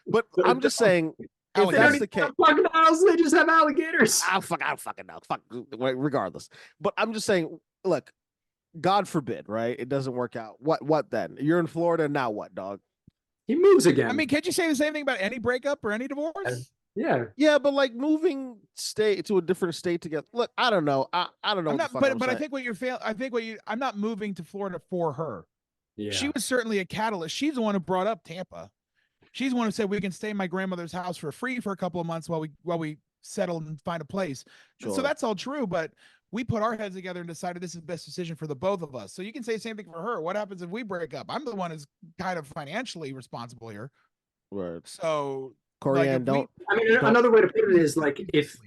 But I'm just saying, if
They
that's
don't
the
even
case,
have crocodiles; they just have alligators.
I don't fucking know. Fuck, regardless. But I'm just saying, look, God forbid, right? It doesn't work out. What then? You're in Florida now. What, dog?
He moves again.
I mean, can't you say the same thing about any breakup or any divorce?
Yeah.
Yeah, but like moving state to a different state together. Look, I don't know. I don't know
I'm
what
not,
the fuck I'm
but I
saying.
think what you're fail. I think I'm not moving to Florida for her. She
Yeah.
was certainly a catalyst. She's the one who brought up Tampa. She's the one who said we can stay in my grandmother's house for free for a couple of months while we settle and find a place. So
Sure.
that's all true, but we put our heads together and decided this is the best decision for the both of us. So you can say the same thing for her. What happens if we break up? I'm the one who's kind of financially responsible here.
Words.
So
Corianne, don't.
I mean, another way to put it is like if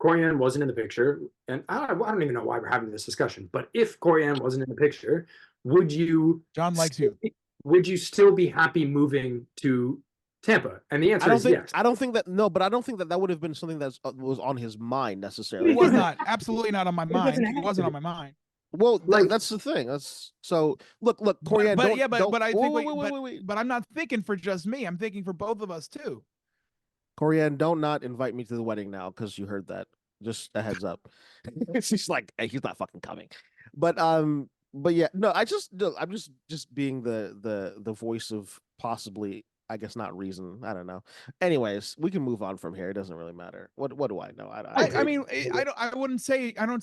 Corianne wasn't in the picture, and I don't even know why we're having this discussion, but if Corianne wasn't in the picture, would you
John likes you.
would you still be happy moving to Tampa? And the answer is yes.
I don't think that. No, but I don't think that that would have been something that was on his mind necessarily.
It was not. Absolutely not on my mind.
doesn't
It
have
wasn't
to
on my mind.
Well,
Like-
that's the thing. That's so. Look, Corianne,
But
don't.
yeah, but
don't,
but I think
wait.
but I'm not thinking for just me. I'm thinking for both of us too.
Corianne, don't not invite me to the wedding now because you heard that. Just a heads up. She's like, hey, he's not fucking coming. But yeah, no, I'm just being the voice of possibly, I guess, not reason. I don't know. Anyways, we can move on from here. It doesn't really matter. What do I know?
I mean, I wouldn't say I don't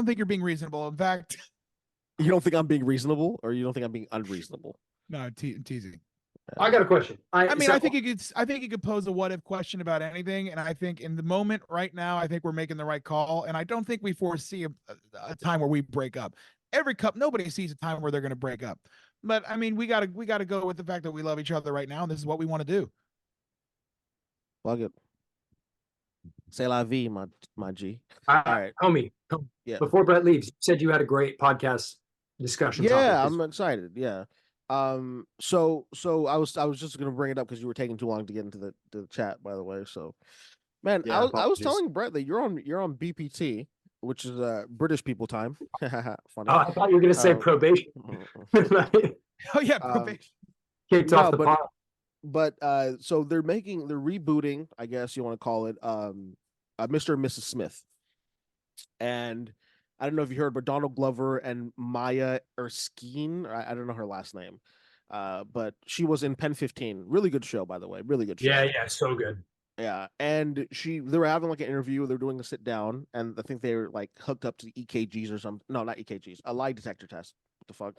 think you're being reasonable. In fact,
You don't think I'm being reasonable, or you don't think I'm being unreasonable?
no, I'm teasing.
I got a question.
I mean, I think you could pose a what if question about anything, and I think in the moment right now, I think we're making the right call, and I don't think we foresee a time where we break up. Nobody sees a time where they're going to break up, but I mean, we gotta go with the fact that we love each other right now, and this is what we want to do.
Plug it. C'est la vie, my G.
All
right.
homie.
Yeah.
Before Brett leaves, you said you had a great podcast discussion.
Yeah,
topic.
I'm excited. Yeah. So I was just gonna bring it up because you were taking too long to get into the chat, by the way. So, man,
Yeah,
I was
apologies.
telling Brett that you're on BPT, which is British people time. Funny.
Oh, I thought you were going to say
Um,
probation.
Oh yeah,
probation.
Kicked
No,
off the pot.
but so they're rebooting, I guess you want to call it, Mr. and Mrs. Smith. And I don't know if you heard, but Donald Glover and Maya Erskine, I don't know her last name, but she was in Pen 15. Really good show, by the way. Really good show.
Yeah, so good.
Yeah, and they were having like an interview. They were doing a sit down, and I think they were like hooked up to EKGs or something. No, not EKGs, a lie detector test. What the fuck?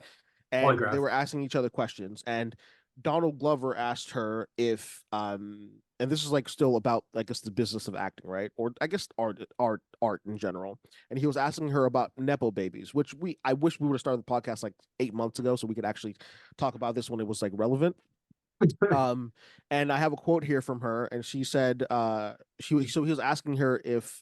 And
Polygraph.
they were asking each other questions, and Donald Glover asked her if and this is like still about, I guess, the business of acting, right? Or I guess art in general. And he was asking her about nepo babies, which I wish we would have started the podcast like 8 months ago so we could actually talk about this when it was like relevant. And I have a quote here from her, and she said he was asking her if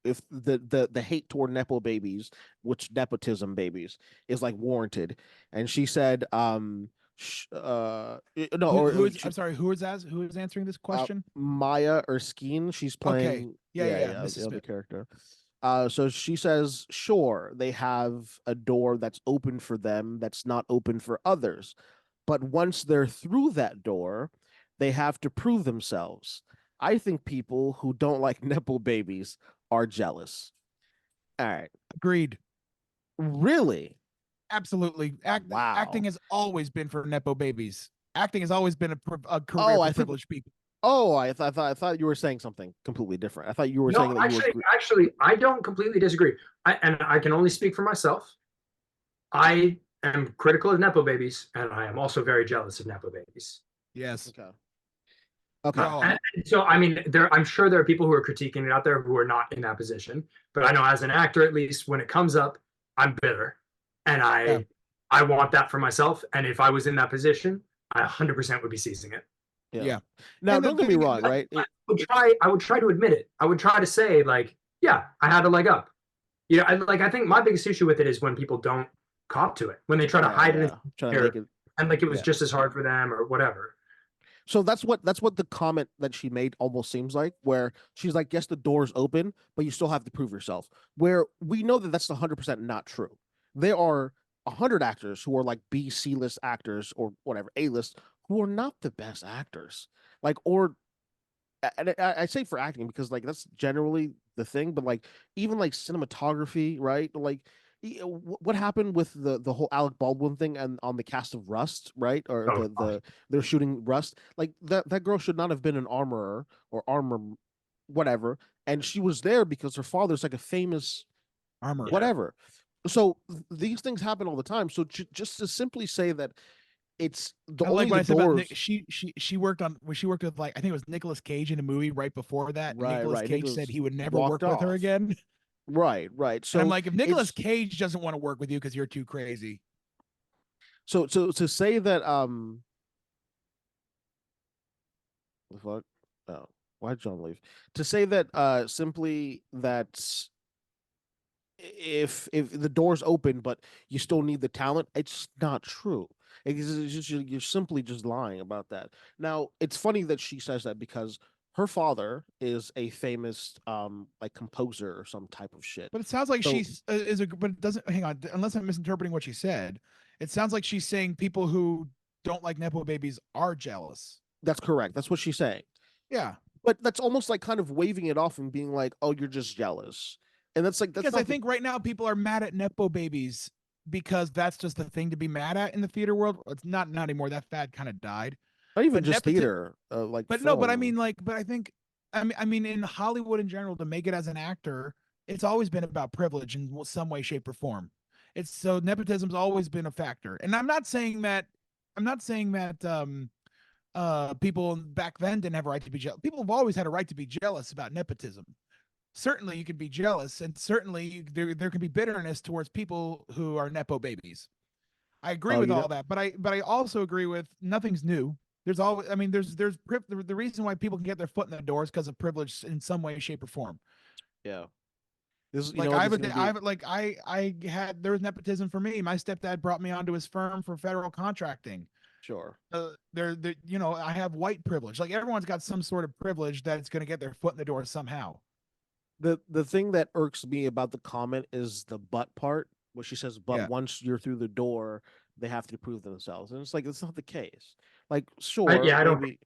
the hate toward nepo babies, which nepotism babies, is like warranted. And she said no,
I'm sorry, who is answering this question?
Maya Erskine. She's playing
Yeah,
the other character. So she says, sure, they have a door that's open for them that's not open for others. but once they're through that door, they have to prove themselves. I think people who don't like Nepo babies are jealous. All right.
Agreed.
Really?
Absolutely. Acting
Wow.
has always been for nepo babies. Acting has always been a career
Oh,
for
I think.
privileged people.
Oh, I thought you were saying something completely different. I thought you were
No,
saying that you
actually,
agree.
actually, I don't completely disagree. And I can only speak for myself. I am critical of nepo babies, and I am also very jealous of nepo babies.
Yes,
Okay.
we
Okay.
all are.
And so, I mean, I'm sure there are people who are critiquing it out there who are not in that position. But I know as an actor, at least when it comes up, I'm bitter, and
Yeah.
I want that for myself. And if I was in that position, I 100% would be seizing it.
Yeah.
Yeah.
Now,
And the
don't get me
thing,
wrong, right?
I would try to admit it. I would try to say like, yeah, I had a leg up. You know, I think my biggest issue with it is when people don't cop to it, when they try to
Oh
hide it
yeah, trying to make
here
it.
and like it was
Yeah.
just as hard for them or whatever.
So that's what the comment that she made almost seems like, where she's like, yes, the door's open, but you still have to prove yourself. Where we know that that's 100% not true. There are 100 actors who are like C list actors or whatever A list who are not the best actors. Like, or and I say for acting because like that's generally the thing, but like even like cinematography, right? Like what happened with the whole Alec Baldwin thing and on the cast of Rust, right? Or
Oh,
the they're shooting Rust. Like that girl should not have been an armorer or armor whatever, and she was there because her father's like a famous
armor.
yeah.
whatever. So these things happen all the time. So just to simply say that it's the
I like
only
what
the
I said about Nick.
doors.
She worked on when she worked with like I think it was Nicolas Cage in a movie right before that. And
Right,
Nicolas
right.
Cage said
Nicholas
he would never
walked
work with her
off.
again.
Right, right.
And I'm
So
like, if Nicolas
it's
Cage doesn't want to work with you because you're too crazy.
so to say that the fuck oh why'd John leave? To say that simply that if the door's open but you still need the talent, it's not true. It's just, you're simply just lying about that. Now it's funny that she says that because her father is a famous like composer or some type of shit.
But it sounds like
So
she's is a. But it doesn't. Hang on, unless I'm misinterpreting what she said. It sounds like she's saying people who don't like nepo babies are jealous.
that's correct. That's what she's saying.
Yeah,
But that's almost like kind of waving it off and being like, "Oh, you're just jealous," and that's like that's
because I
not the
think right now people are mad at nepo babies because that's just the thing to be mad at in the theater world. It's not anymore. That fad kind of died.
not even
But
just
nepotism.
theater, like
But no. But I
film.
mean, like. But I think. I mean, in Hollywood in general, to make it as an actor, it's always been about privilege in some way, shape, or form. It's so nepotism's always been a factor, and I'm not saying that. I'm not saying that people back then didn't have a right to be jealous. People have always had a right to be jealous about nepotism. Certainly, you can be jealous, and certainly there can be bitterness towards people who are nepo babies. I agree
Oh,
with
you know,
all that, but I also agree with nothing's new. There's always, I mean, the reason why people can get their foot in the door is because of privilege in some way, shape, or form.
yeah. This, you know,
Like
what, this is gonna be
I had there was nepotism for me. My stepdad brought me onto his firm for federal contracting.
sure.
I have white privilege. Like everyone's got some sort of privilege that's going to get their foot in the door somehow.
The thing that irks me about the comment is the but part, where she says, "But
Yeah,
once you're through the door, they have to prove themselves," and it's like that's not the case. Like,
Yeah,
sure,
I don't.
maybe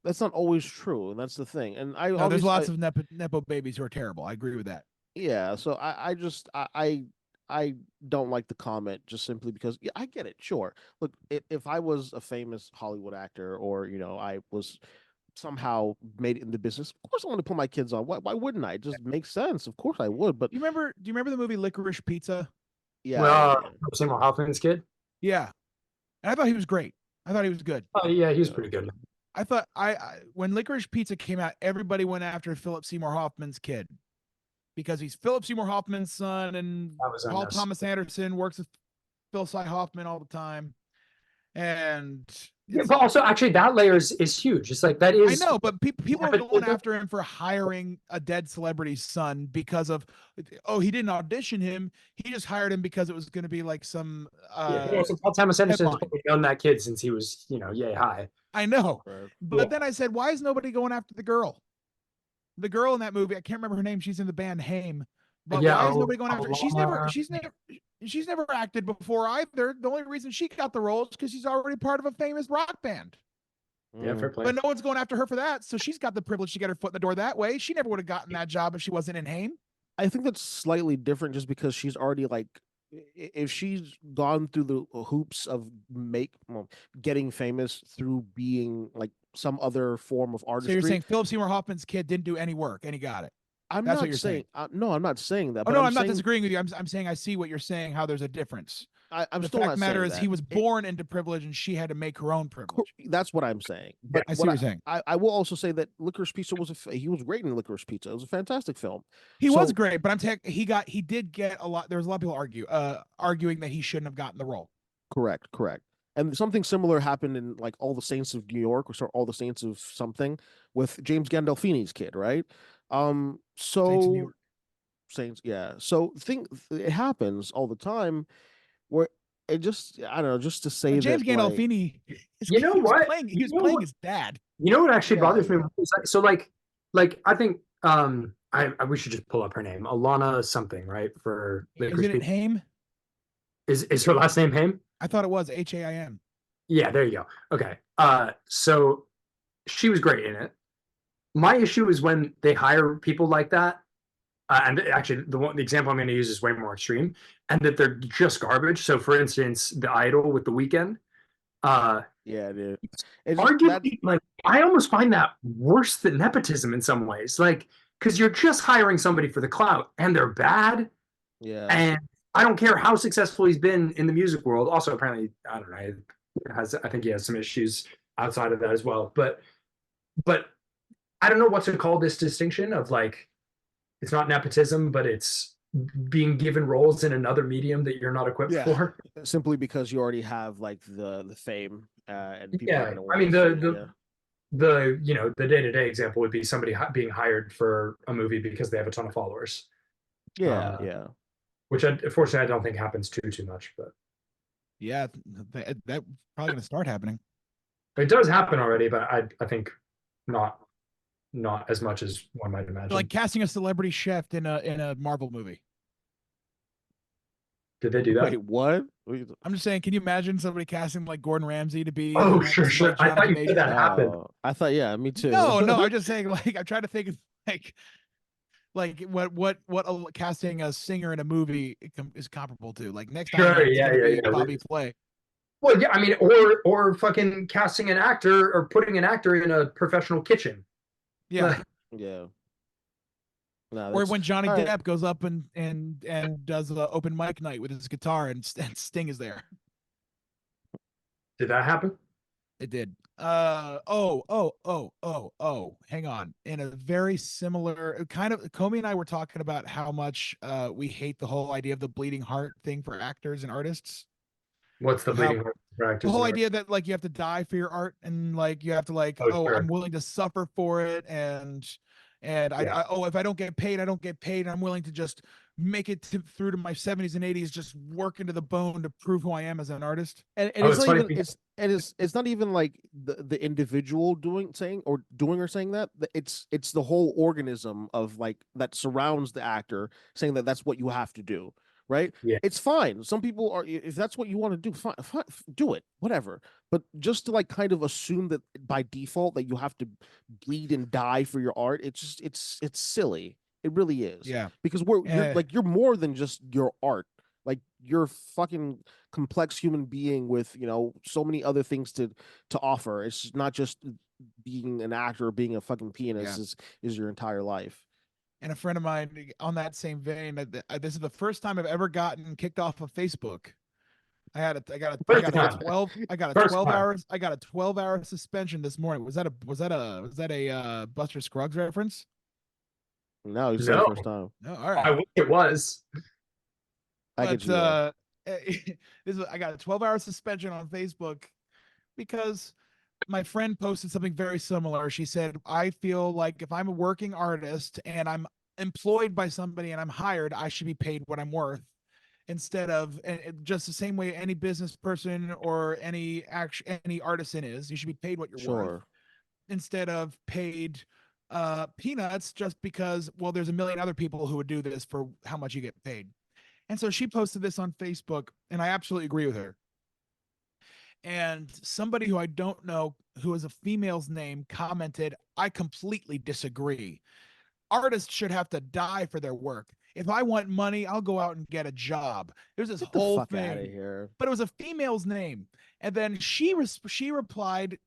that's not always true, and that's the thing. And I
no, there's
obviously,
lots of nepo babies who are terrible. I agree with that.
yeah. So I just I don't like the comment just simply because yeah, I get it. Sure, look, if I was a famous Hollywood actor or I was somehow made it in the business, of course I want to put my kids on. Why wouldn't I? It just makes sense. Of course I would. But
Do you remember the movie Licorice Pizza?
yeah, yeah,
Well,
yeah.
Seymour Hoffman's kid.
Yeah, and I thought he was great. I thought he was good.
Oh yeah, he's
Yeah.
pretty good.
I thought when Licorice Pizza came out, everybody went after Philip Seymour Hoffman's kid because he's Philip Seymour Hoffman's son, and
That was
Paul
unnecessary.
Thomas Anderson works with Phil Cy Hoffman all the time, and
Yeah, but also actually that layer is huge. It's like that
I
is
know, but people are going
nepotism.
after him for hiring a dead celebrity's son because of, oh, he didn't audition him. He just hired him because it was going to be like some
Yeah, but also Paul Thomas Anderson has
headline.
probably known that kid since he was, yay high.
I know.
Right.
Yeah.
But then I said, why is nobody going after the girl? The girl in that movie, I can't remember her name. She's in the band Haim. But
Yeah.
why is
Oh,
nobody going after her?
Alana.
She's never She's never acted before either. The only reason she got the role is because she's already part of a famous rock band.
Yeah, fair play.
But no one's going after her for that, so she's got the privilege to get her foot in the door that way. She never would have gotten that job if she wasn't in Haim.
I think that's slightly different just because she's already like if she's gone through the hoops of getting famous through being like some other form of
So you're
artistry.
saying Philip Seymour Hoffman's kid didn't do any work and he got it.
I'm
That's
not
what you're saying.
no, I'm not saying that.
Oh
But
no,
I'm
I'm not
saying,
disagreeing with you. I'm saying I see what you're saying. How there's a difference.
I'm
The
still
fact
not
of the matter
saying
is
that.
he was born into privilege and she had to make her own privilege.
That's what I'm saying. But
I see what you're saying.
I will also say that Licorice Pizza he was great in Licorice Pizza. It was a fantastic film.
He was great, but he did get a lot. There was a lot of people arguing that he shouldn't have gotten the role.
Correct. And something similar happened in like All the Saints of New York, or All the Saints of something, with James Gandolfini's kid, right? So Saints, yeah. So it happens all the time where it just I don't know, just to say
James
that
Gandolfini,
you know what?
He was playing his dad.
You know what actually bothers me?
Yeah.
So I think we should just pull up her name, Alana something, right? For
Isn't it Haim?
Is her last name Haim?
I thought it was Haim.
Yeah, there you go. Okay. So she was great in it. My issue is when they hire people like that, and actually the example I'm going to use is way more extreme, and that they're just garbage. So, for instance, The Idol with The Weeknd.
Yeah, dude.
Arguably, like I almost find that worse than nepotism in some ways. Like, because you're just hiring somebody for the clout, and they're bad.
Yeah.
And I don't care how successful he's been in the music world. Also, apparently, I don't know. I think he has some issues outside of that as well. But I don't know what to call this distinction of like, it's not nepotism, but it's being given roles in another medium that you're not equipped for.
Simply because you already have like the fame and people are
I mean the the day-to-day example would be somebody being hired for a movie because they have a ton of followers.
Yeah.
Which unfortunately I don't think happens too much, but
yeah, that's probably going to start happening.
It does happen already, but I think not as much as one might imagine.
Like casting a celebrity chef in a Marvel movie.
Did they do that?
Wait, what?
I'm just saying, can you imagine somebody casting like Gordon Ramsay to be?
Oh, sure. I thought you said that happened.
I thought, yeah, me too.
No, I'm just saying, like, I'm trying to think of like what casting a singer in a movie is comparable to. Like next time, Bobby Flay.
Well, yeah, I mean, or fucking casting an actor or putting an actor in a professional kitchen.
Yeah.
Yeah. No,
or when Johnny Depp goes up and does an open mic night with his guitar and Sting is there.
Did that happen?
It did. Hang on. In a very similar kind of, Comey and I were talking about how much we hate the whole idea of the bleeding heart thing for actors and artists.
What's the bleeding heart for actors?
The whole idea that like you have to die for your art and like you have to like,
sure.
I'm willing to suffer for it and if I don't get paid, I don't get paid. I'm willing to just make it through to my 70s and 80s, just work into the bone to prove who I am as an artist.
And it's not even like the individual saying that. It's the whole organism of like that surrounds the actor saying that that's what you have to do. Right.
Yeah.
It's fine. Some people are, if that's what you want to do, fine, do it, whatever. But just to like kind of assume that by default that you have to bleed and die for your art, it's silly. It really is.
Yeah.
Because you're more than just your art. Like you're a fucking complex human being with, so many other things to offer. It's not just being an actor or being a fucking pianist is your entire life.
And a friend of mine on that same vein, this is the first time I've ever gotten kicked off of Facebook. I got a 12-hour suspension this morning. Was that a Buster Scruggs reference?
No, it's the first time.
No, all right.
I wish it was.
I got a 12-hour suspension on Facebook because my friend posted something very similar. She said, I feel like if I'm a working artist and I'm employed by somebody and I'm hired, I should be paid what I'm worth instead of just the same way any business person or any artisan is. You should be paid what you're worth instead of paid peanuts just because, well, there's a million other people who would do this for how much you get paid. And so she posted this on Facebook, and I absolutely agree with her. And somebody who I don't know, who is a female's name, commented, I completely disagree. Artists should have to die for their work. If I want money, I'll go out and get a job. There's this
Get the
whole
fuck out of
thing,
here.
but it was a female's name. And then she replied,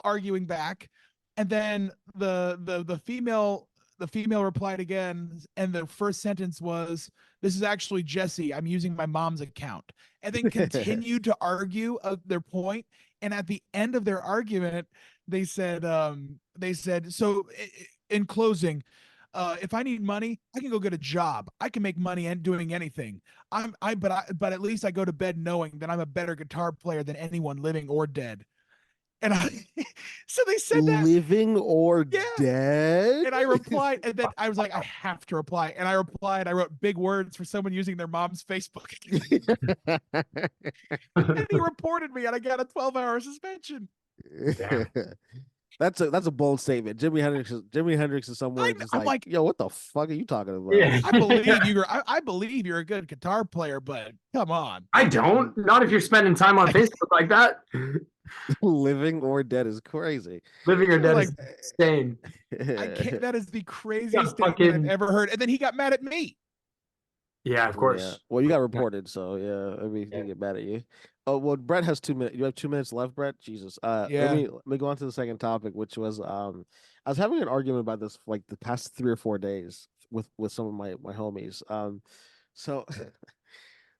arguing back. And then the female replied again, and the first sentence was, "This is actually Jesse. I'm using my mom's account." And then continued to argue their point. And at the end of their argument, they said, so in closing, if I need money, I can go get a job. I can make money and doing anything. But at least I go to bed knowing that I'm a better guitar player than anyone living or dead. And so they said that,
living or
yeah.
dead.
And I replied, and then I was like, I have to reply. And I replied, I wrote big words for someone using their mom's Facebook. And he reported me, and I got a 12-hour suspension.
Damn.
That's a bold statement. Jimi Hendrix is somewhere just
I'm like,
yo, what the fuck are you talking about?
Yeah.
I believe you're a good guitar player, but come on.
I don't. Not if you're spending time on Facebook like that.
Living or dead is crazy.
Living or dead
Like,
is insane.
I can't. That is the craziest
Yeah,
statement I've ever heard. And then he got mad at me.
Yeah, of course.
Yeah. Well, you got reported, so yeah. I mean, he get mad at you. Oh well, Brett has 2 minutes. You have 2 minutes left, Brett. Jesus.
Yeah.
Let me go on to the second topic, which was I was having an argument about this for like the past 3 or 4 days with some of my homies. So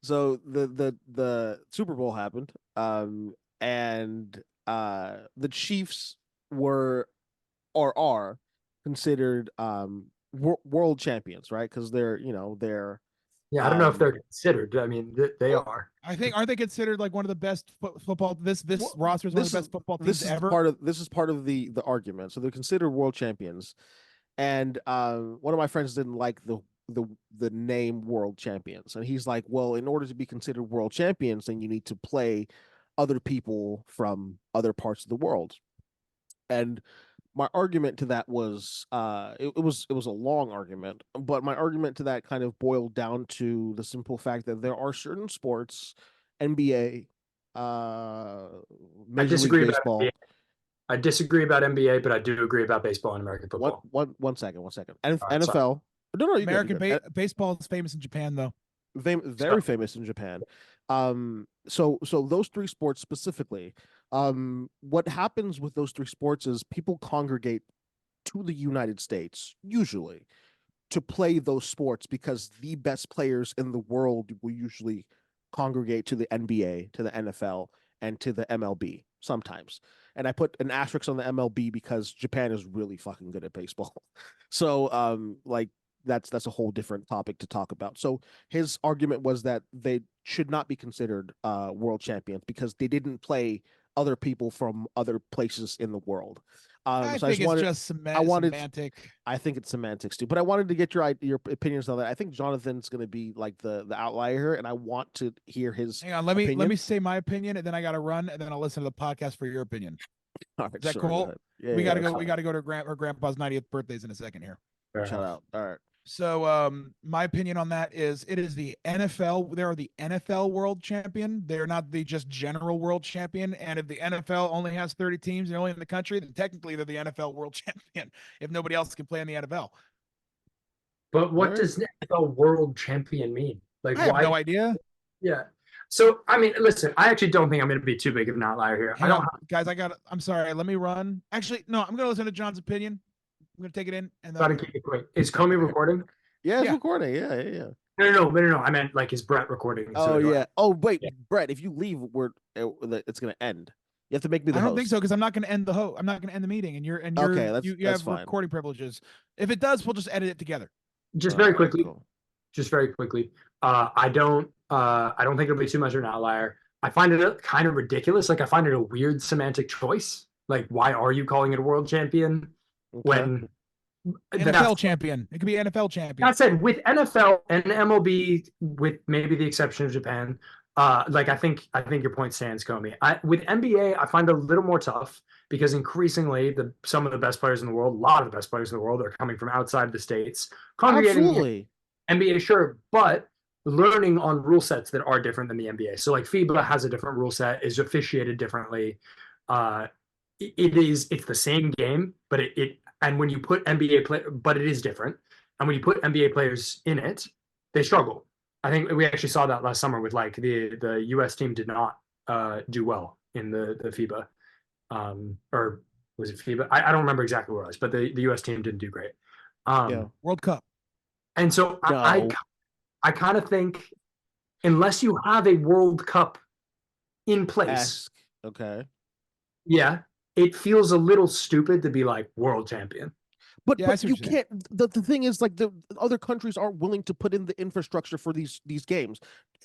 so the Super Bowl happened. And the Chiefs were or are considered world champions, right? Because they're
Yeah, I don't know if they're considered. I mean, they are.
I think, aren't they considered like one of the best football? This roster is one of the best football teams ever.
This is part of the argument. So they're considered world champions, and one of my friends didn't like the name world champions, and he's like, well, in order to be considered world champions, then you need to play other people from other parts of the world. And my argument to that was it was a long argument, but my argument to that kind of boiled down to the simple fact that there are certain sports, NBA, Major League Baseball.
I disagree about NBA, but I do agree about baseball and American football.
One second. And NFL. No,
American baseball is famous in Japan, though.
Very famous in Japan. So those 3 sports specifically, what happens with those 3 sports is people congregate to the United States usually to play those sports because the best players in the world will usually congregate to the NBA, to the NFL, and to the MLB sometimes. And I put an asterisk on the MLB because Japan is really fucking good at baseball. So that's a whole different topic to talk about. So his argument was that they should not be considered world champions because they didn't play other people from other places in the world.
I think it's just semantic.
I think it's semantics too, but I wanted to get your opinions on that. I think Jonathan's going to be like the outlier here, and I want to hear his.
Hang on, let me say my opinion, and then I got to run, and then I'll listen to the podcast for your opinion.
All right,
is that
sure,
cool?
Yeah,
we got to go. We got to go to her grandpa's 90th birthdays in a second here.
Shout out. All right.
So my opinion on that is it is the NFL. They are the NFL world champion. They're not the just general world champion. And if the NFL only has 30 teams and only in the country, then technically they're the NFL world champion if nobody else can play in the NFL.
But what does NFL world champion mean? Like,
I have no idea.
Yeah. So, I mean, listen, I actually don't think I'm going to be too big of an outlier here.
Guys, I'm sorry. Let me run. Actually, no, I'm going to listen to John's opinion. I'm gonna take it in and
try to keep it quick. Is Comey recording?
Yeah, it's recording. Yeah.
No. I meant like, is Brett recording?
Oh yeah. Oh wait, yeah. Brett, if you leave, it's gonna end. You have to make me the host.
I don't think so because I'm not gonna end the host. I'm not gonna end the meeting, and you're
okay.
You have fine. Recording privileges. If it does, we'll just edit it together.
Just very quickly. Cool. I don't think it'll be too much of an outlier. I find it kind of ridiculous. Like, I find it a weird semantic choice. Like, why are you calling it a world champion? When
NFL champion, it could be NFL champion.
That said, with NFL and MLB, with maybe the exception of Japan, I think your point stands, Comey. With NBA, I find it a little more tough because increasingly some of the best players in the world, a lot of the best players in the world, are coming from outside the states, congregating NBA, sure, but learning on rule sets that are different than the NBA. So like FIBA has a different rule set, is officiated differently. Uh, it's the same game, but and when you put NBA play, but it is different. And when you put NBA players in it, they struggle. I think we actually saw that last summer with like the US team did not do well in the FIBA, or was it FIBA? I don't remember exactly where it was, but the US team didn't do great.
Yeah.
World Cup.
And so
No.
I kind of think unless you have a World Cup in place,
Okay.
yeah, it feels a little stupid to be like world champion.
But
Yeah, I
but
see
you
what you're saying.
can't. The thing is, like the other countries aren't willing to put in the infrastructure for these games.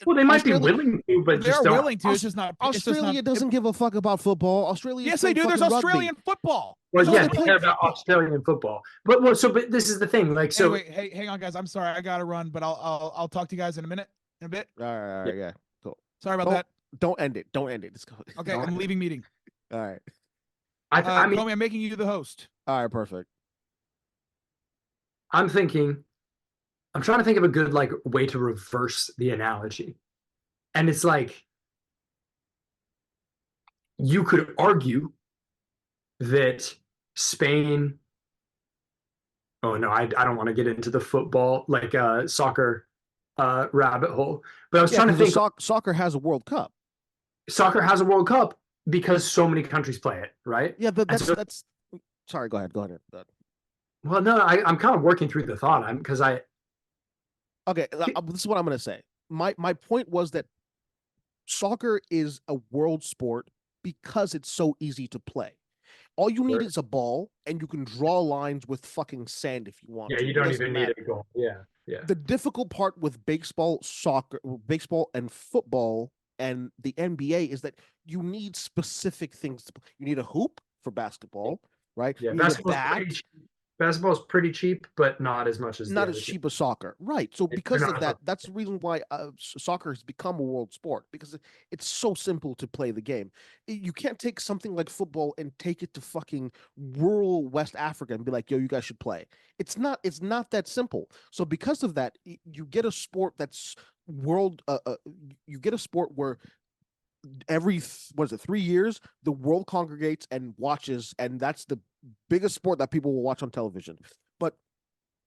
Well, they might be
Australia,
willing to, but
They're
just don't.
willing to. It's just not. It's just not.
Australia doesn't give a fuck about football. Australia is
Yes, they
playing
do. There's
fucking
Australian
rugby.
football.
Well,
No,
yeah,
they
they
play.
care about Australian football. But well, so but this is the thing. Like, so
Anyway, hey, hang on, guys. I'm sorry, I gotta run, but I'll talk to you guys in a minute, in a bit.
All right, yeah, cool.
Sorry about
Don't
that.
don't end it. Don't end it. Just go.
Okay, I'm leaving meeting.
All right.
I mean,
Comey, I'm making you the host.
All right. Perfect.
I'm thinking, I'm trying to think of a good like way to reverse the analogy, and it's like you could argue that Spain. Oh no, I don't want to get into the football like soccer rabbit hole. But I was
Yeah,
trying to
because
think.
soccer has a World Cup.
Soccer has a World Cup because so many countries play it, right?
Yeah,
And so,
that's. Sorry. Go ahead. Go ahead.
well, no, I'm kind of working through the thought. I'm because I
Okay. This is what I'm gonna say. My point was that soccer is a world sport because it's so easy to play. All you need is a ball, and you can draw lines with fucking sand if you want
yeah,
to.
you
It
don't
doesn't
even
matter.
need a goal. Yeah, yeah,
The difficult part with baseball and football and the NBA is that you need specific things to play. You need a hoop for basketball, right?
yeah.
You need a bat,
Basketball's pretty cheap, but not as much as the
not
other
as
two.
cheap as soccer, right? So
They're
because
not
of
as
that,
much.
that's the reason why soccer has become a world sport because it's so simple to play the game. You can't take something like football and take it to fucking rural West Africa and be like, "Yo, you guys should play." It's not that simple. So because of that, you get a sport that's world. You get a sport where every what is it 3 years the world congregates and watches, and that's the biggest sport that people will watch on television. But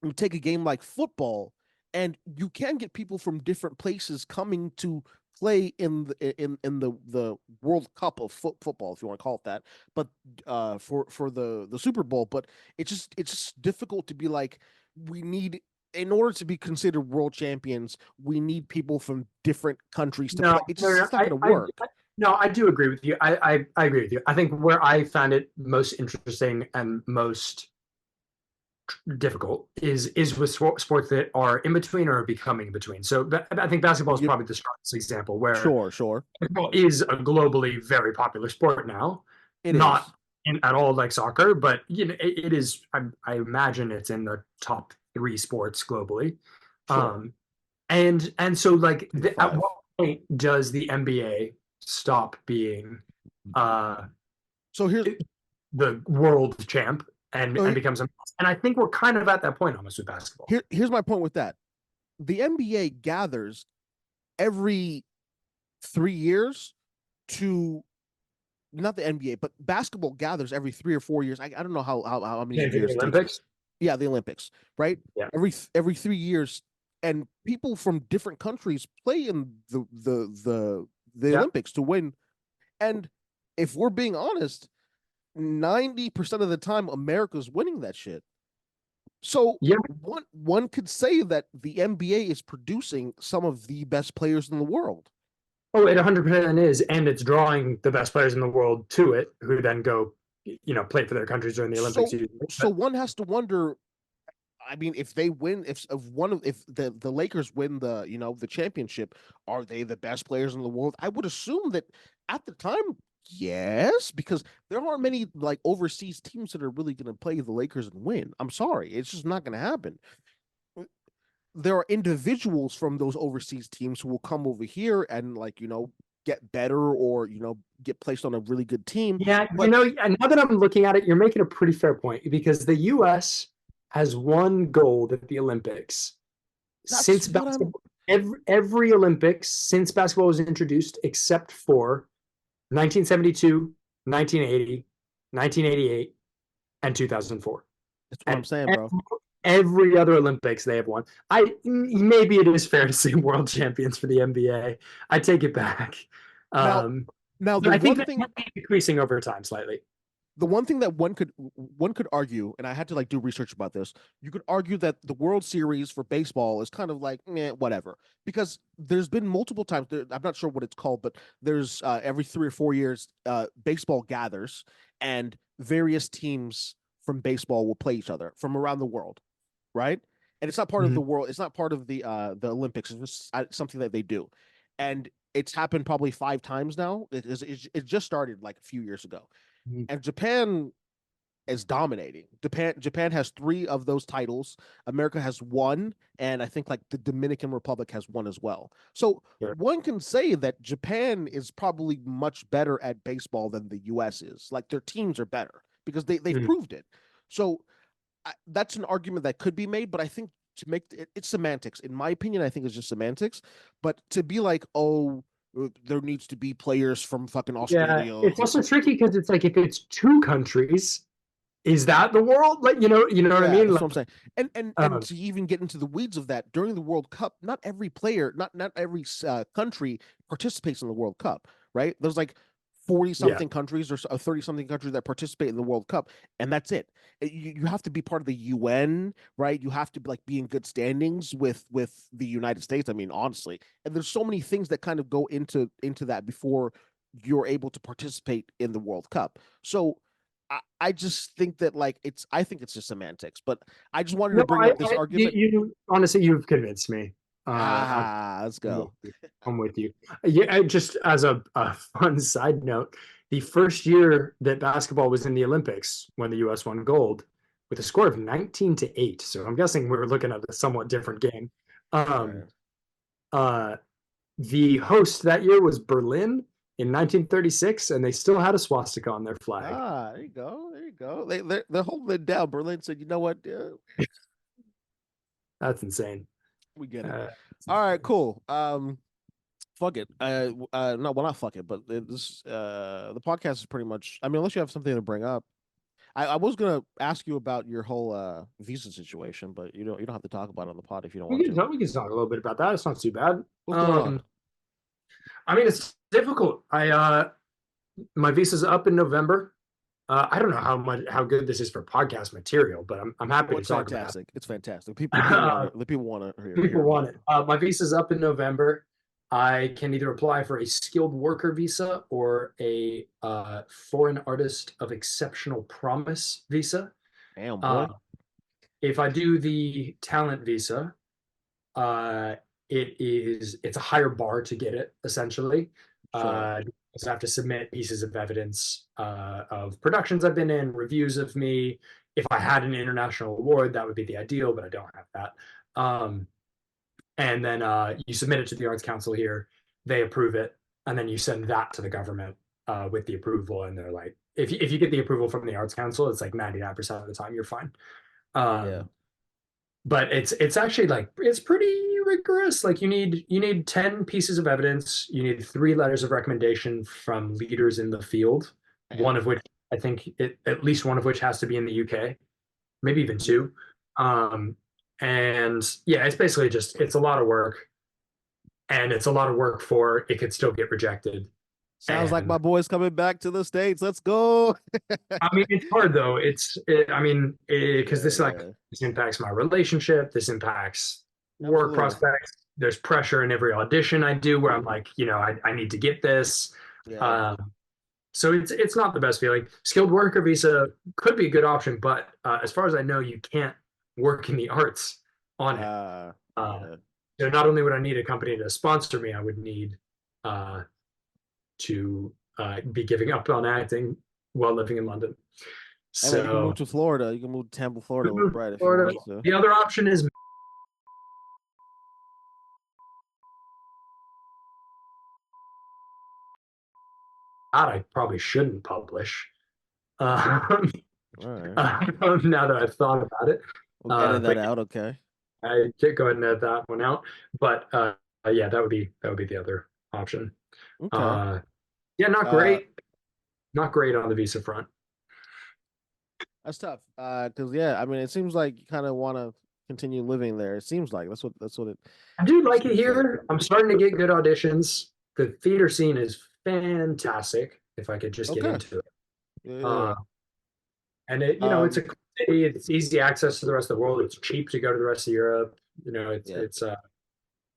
you take a game like football, and you can get people from different places coming to play in the World Cup of football, if you want to call it that. But for the Super Bowl, but it's just difficult to be like we need. In order to be considered world champions, we need people from different countries to
No,
play.
no,
It's not going to work.
no, I do agree with you. I agree with you. I think where I found it most interesting and most difficult is with sports that are in between or becoming in between. So I think basketball is
You,
probably the strongest example where
sure,
basketball is a globally very popular sport now,
it
not
is.
at all like soccer, but you know it is. I imagine it's in the top three sports globally.
Sure,
And so like
maybe
at
five.
what point does the NBA stop being uh
So here's
the world champ and
so
becomes a, and I think we're kind of at that point almost with basketball.
here's my point with that. The NBA gathers every 3 years to not the NBA, but basketball gathers every 3 or 4 years. I don't know how many
Same for the
years it takes.
Olympics.
Yeah, the Olympics, right?
Yeah.
Every 3 years, and people from different countries play in the
Yeah.
Olympics to win. And if we're being honest, 90% of the time America's winning that shit. So
Yeah.
one could say that the NBA is producing some of the best players in the world.
Oh, it 100% is, and it's drawing the best players in the world to it, who then go, play for their countries during the Olympics.
So one has to wonder. I mean, if they win, if the Lakers win the championship, are they the best players in the world? I would assume that at the time, yes, because there aren't many like overseas teams that are really going to play the Lakers and win. I'm sorry, it's just not going to happen. There are individuals from those overseas teams who will come over here and get better or get placed on a really good team.
Yeah,
But
and now that I'm looking at it, you're making a pretty fair point because the U.S. has won gold at the Olympics since
what I'm.
basketball, every Olympics since basketball was introduced, except for 1972, 1980, 1988, and 2004.
That's what I'm
And
saying, bro.
every other Olympics they have won. Maybe it is fair to say world champions for the NBA. I take it back.
Now,
Um,
now
but
the
I think
one
that
thing
might be decreasing over time slightly.
the one thing that one could argue, and I had to like do research about this, you could argue that the World Series for baseball is kind of like whatever, because there's been multiple times. I'm not sure what it's called, but there's every 3 or 4 years, baseball gathers, and various teams from baseball will play each other from around the world, right? And it's not part of the
Mhm.
world. It's not part of the Olympics. It's just something that they do, and it's happened probably 5 times now. It just started like a few years ago,
Mhm.
and Japan is dominating. Japan has 3 of those titles. America has one, and I think like the Dominican Republic has one as well. So
Sure.
one can say that Japan is probably much better at baseball than the U.S. is. Like their teams are better because they've
Mhm.
proved it. So that's an argument that could be made, but I think to make it's semantics. In my opinion, I think it's just semantics. But to be like, oh, there needs to be players from fucking
Yeah,
Australia
it's
who
also tricky because it's like if it's two countries, is that the world? Like you know what I
Yeah,
mean?
that's
Like,
what I'm saying. And
um,
to even get into the weeds of that during the World Cup, not every player, not every country participates in the World Cup, right? There's like 40
yeah,
something countries or 30 something countries that participate in the World Cup, and that's it. You have to be part of the UN, right? You have to like be in good standings with the United States. I mean, honestly, and there's so many things that kind of go into that before you're able to participate in the World Cup. So I just think that like I think it's just semantics, but I just wanted
no,
to bring up this argument.
you honestly, you've convinced me. I'm
Let's
with
go.
you. I'm with you. Yeah, just as a fun side note, the first year that basketball was in the Olympics, when the U.S. won gold, with a score of 19-8. So I'm guessing we were looking at a somewhat different game. Um,
Right.
uh, the host that year was Berlin in 1936, and they still had a swastika on their flag.
There you go. There you go. They're holding it down. Berlin said, you know what?
That's insane.
We get it.
That's
All right,
insane.
cool. Fuck it. No, well, not fuck it, but this the podcast is pretty much. I mean, unless you have something to bring up. I was gonna ask you about your whole visa situation, but you don't have to talk about it on the pod if you don't want to.
We can talk a little bit about that. It's not too bad.
What's going on?
I mean, it's difficult. My visa's up in November. I don't know how good this is for podcast material, but I'm happy
Oh,
to
it's
talk about
fantastic. It's fantastic. The people want
it.
to. The people want to
People
hear
want
about
it.
it.
My visa's up in November. I can either apply for a skilled worker visa or a foreign artist of exceptional promise visa.
Damn,
Uh,
boy.
if I do the talent visa, uh, it's a higher bar to get it essentially.
Sure.
So I have to submit pieces of evidence of productions I've been in, reviews of me. If I had an international award, that would be the ideal, but I don't have that. And then you submit it to the Arts Council here, they approve it, and then you send that to the government with the approval. And they're like, if you get the approval from the Arts Council, it's like 99% of the time you're fine.
Yeah.
Um, but it's actually like it's pretty rigorous. Like you need 10 pieces of evidence, you need 3 letters of recommendation from leaders in the field, one
Damn.
of which I think at least one of which has to be in the UK, maybe even
Mhm.
two. Um, and yeah, it's basically just it's a lot of work, and it's a lot of work for it could still get rejected.
Sounds like
And
my boy's coming back to the States. Let's go.
I mean, it's hard though. I mean, because
Yeah.
this impacts my relationship. This impacts work
Absolutely.
prospects. There's pressure in every audition I do where I'm like, I need to get this.
Yeah.
Um, so it's not the best feeling. Skilled worker visa could be a good option, but as far as I know, you can't work in the arts on it. Uh,
Yeah.
so not only would I need a company to sponsor me, I would need uh, to be giving up on acting while living in London.
Hey man, you can move
So
to Florida. You can move to Tampa, Florida with Brett if you
Florida.
want to.
The other option is that I probably shouldn't publish. Um,
All right.
now that I've thought about it.
We'll edit that
But
out, okay?
I could go ahead and edit that one out. But yeah, that would be the other option.
Okay.
Uh, yeah,
Uh,
not great on the visa front.
that's tough. Because yeah, I mean, it seems like you kind of want to continue living there. It seems like that's what it
I do like it
seems like.
here. I'm starting to get good auditions. The theater scene is fantastic. If I could just get
Okay.
into it,
Yeah, yeah, yeah.
uh, and it's a
Um,
cool city. It's easy access to the rest of the world. It's cheap to go to the rest of Europe.
yeah.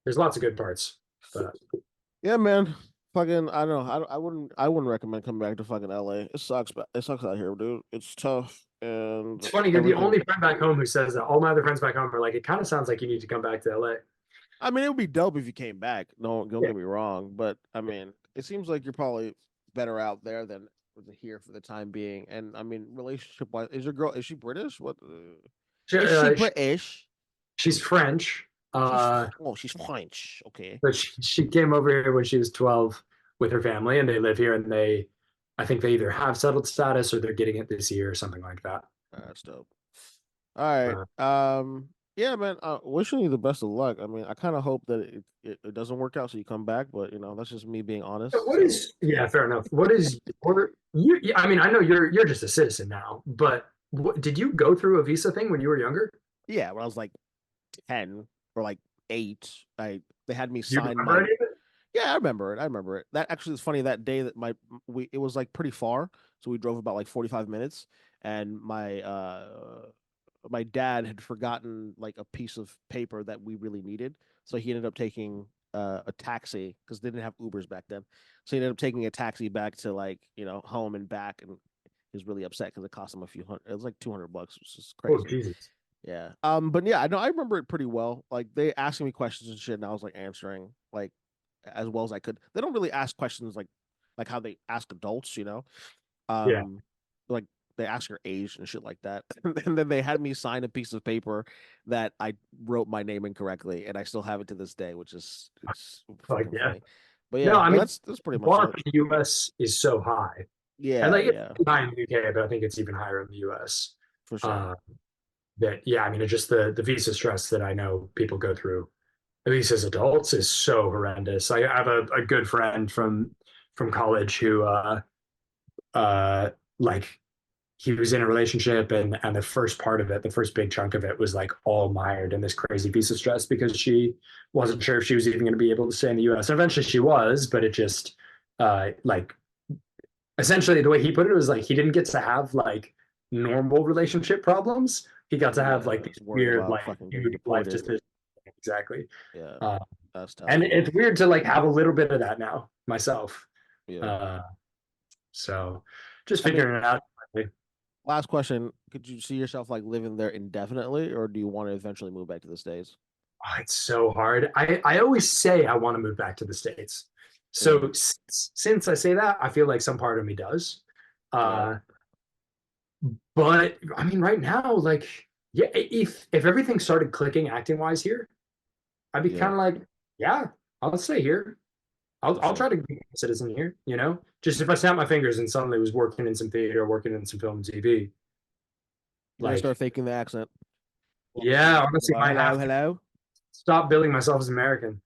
There's lots of good parts. But
Yeah, man. Fucking, I don't know. I wouldn't recommend coming back to fucking LA. It sucks, but it sucks out here, dude. It's tough and
it's funny. You're the
everything.
only friend back home who says that. All my other friends back home are like, it kind of sounds like you need to come back to LA.
I mean, it would be dope if you came back. No, don't
Yeah.
get me wrong, but I mean, it seems like you're probably better out there than here for the time being. And I mean, relationship wise, is she British? What
She,
is she
uh, she-
British?
she's French.
She's French. Okay,
But she came over here when she was 12 with her family, and they live here. And I think they either have settled status or they're getting it this year or something like that.
that's dope. All right.
Uh,
Yeah, man. Wishing you the best of luck. I mean, I kind of hope that it doesn't work out, so you come back. But that's just me being honest.
what
So
is Yeah, fair enough. What is you? I mean, I know you're just a citizen now, but did you go through a visa thing when you were younger?
yeah, when I was like 10 or like 8, they had me
Do you
sign
remember
my.
any of it?
Yeah, I remember it. I remember it. That actually is funny. That day that it was like pretty far, so we drove about like 45 minutes, and my dad had forgotten like a piece of paper that we really needed, so he ended up taking a taxi because they didn't have Ubers back then. So he ended up taking a taxi back to like home and back, and he was really upset because it cost him a few hundred. It was like $200, which is
Oh,
crazy.
Jesus.
Yeah. But yeah, I know I remember it pretty well. Like they asking me questions and shit, and I was like answering like as well as I could. They don't really ask questions like how they ask adults, you know.
Yeah.
Like they ask your age and shit like that. And then they had me sign a piece of paper that I wrote my name incorrectly, and I still have it to this day, which is it's
Like,
fucking
yeah.
funny. But
No,
yeah,
I
but
mean,
that's pretty much
bar
it.
in the US is so high. And
Yeah,
like it's
yeah,
high in the UK, but I think it's even higher in the US.
for sure.
Uh, that yeah, I mean, it's just the visa stress that I know people go through, at least as adults, is so horrendous. I have a good friend from college who uh like he was in a relationship, and the first part of it, the first big chunk of it was like all mired in this crazy visa stress because she wasn't sure if she was even going to be able to stay in the US. And eventually she was, but it just like essentially the way he put it was like he didn't get to have like normal relationship problems. He got to have like
Yeah,
these
worried
weird
about
like
fucking getting
huge life
deported.
decisions. Exactly.
Yeah,
Uh,
that's
and
tough.
it's weird to like have a little bit of that now myself.
Yeah.
Uh, so just
I mean,
figuring it out.
last question. Could you see yourself like living there indefinitely, or do you want to eventually move back to the States?
Oh, it's so hard. I always say I want to move back to the States.
Yeah.
So since I say that, I feel like some part of me does.
Yeah.
Uh, but I mean, right now, like, yeah, if everything started clicking acting wise here, I'd be
Yeah.
kind of like, yeah, I'll stay here. I'll
For
I'll
sure.
try to be a citizen here. Just if I snap my fingers and suddenly was working in some theater, working in some film and TV,
You gotta start
like,
faking the accent.
yeah, honestly, might
Hello,
have to
hello.
stop billing myself as American.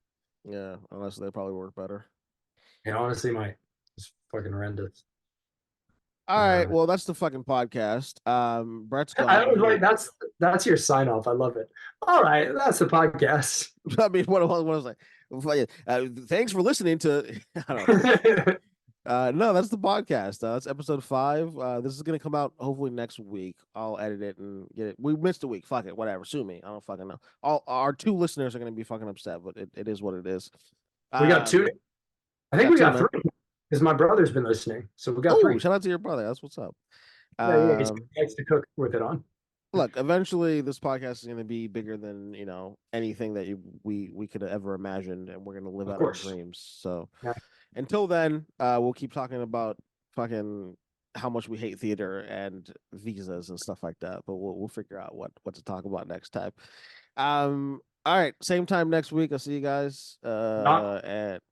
Yeah, unless they probably work better.
It honestly might. It's fucking horrendous.
All right,
Uh,
well, that's the fucking podcast. Brett's
I
gone.
was like, that's your sign off. I love it. All right, that's the podcast.
I mean, what was I? Thanks for listening to. I don't know. No, that's the podcast. That's episode 5. This is gonna come out hopefully next week. I'll edit it and get it. We missed a week. Fuck it. Whatever. Sue me. I don't fucking know. All our 2 listeners are gonna be fucking upset, but it is what it is.
We got two. I
We
think
got
we
2,
got
man.
three because my brother's been listening, so we got
Oh,
three.
shout out to your brother. That's what's up.
Yeah, yeah. He
Um,
likes to cook with it on.
Look, eventually this podcast is going to be bigger than anything that we could have ever imagined, and we're going to live
Of
out our
course.
dreams. So
Yeah.
until then, we'll keep talking about fucking how much we hate theater and visas and stuff like that. But we'll figure out what to talk about next time. All right, same time next week. I'll see you guys.
Not
At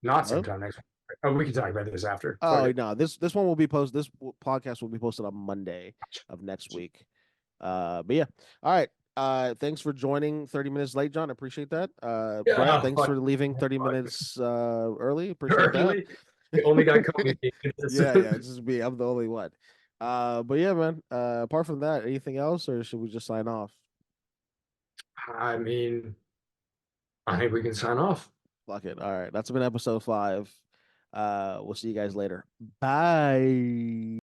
not
what?
sometime next week. Oh, we can talk about this after. Fuck
Oh
it.
no, this one will be posted. This podcast will be posted on Monday of next week. But yeah, all right. Thanks for joining 30 minutes late, John. I appreciate that. Brett,
Yeah,
thanks for leaving 30 minutes early. Appreciate that.
early. We only got Kobe.
Yeah, it's just me. I'm the only one. But yeah, man. Apart from that, anything else, or should we just sign off?
I mean, I think we can sign off.
Fuck it. All right. That's been episode 5. We'll see you guys later. Bye.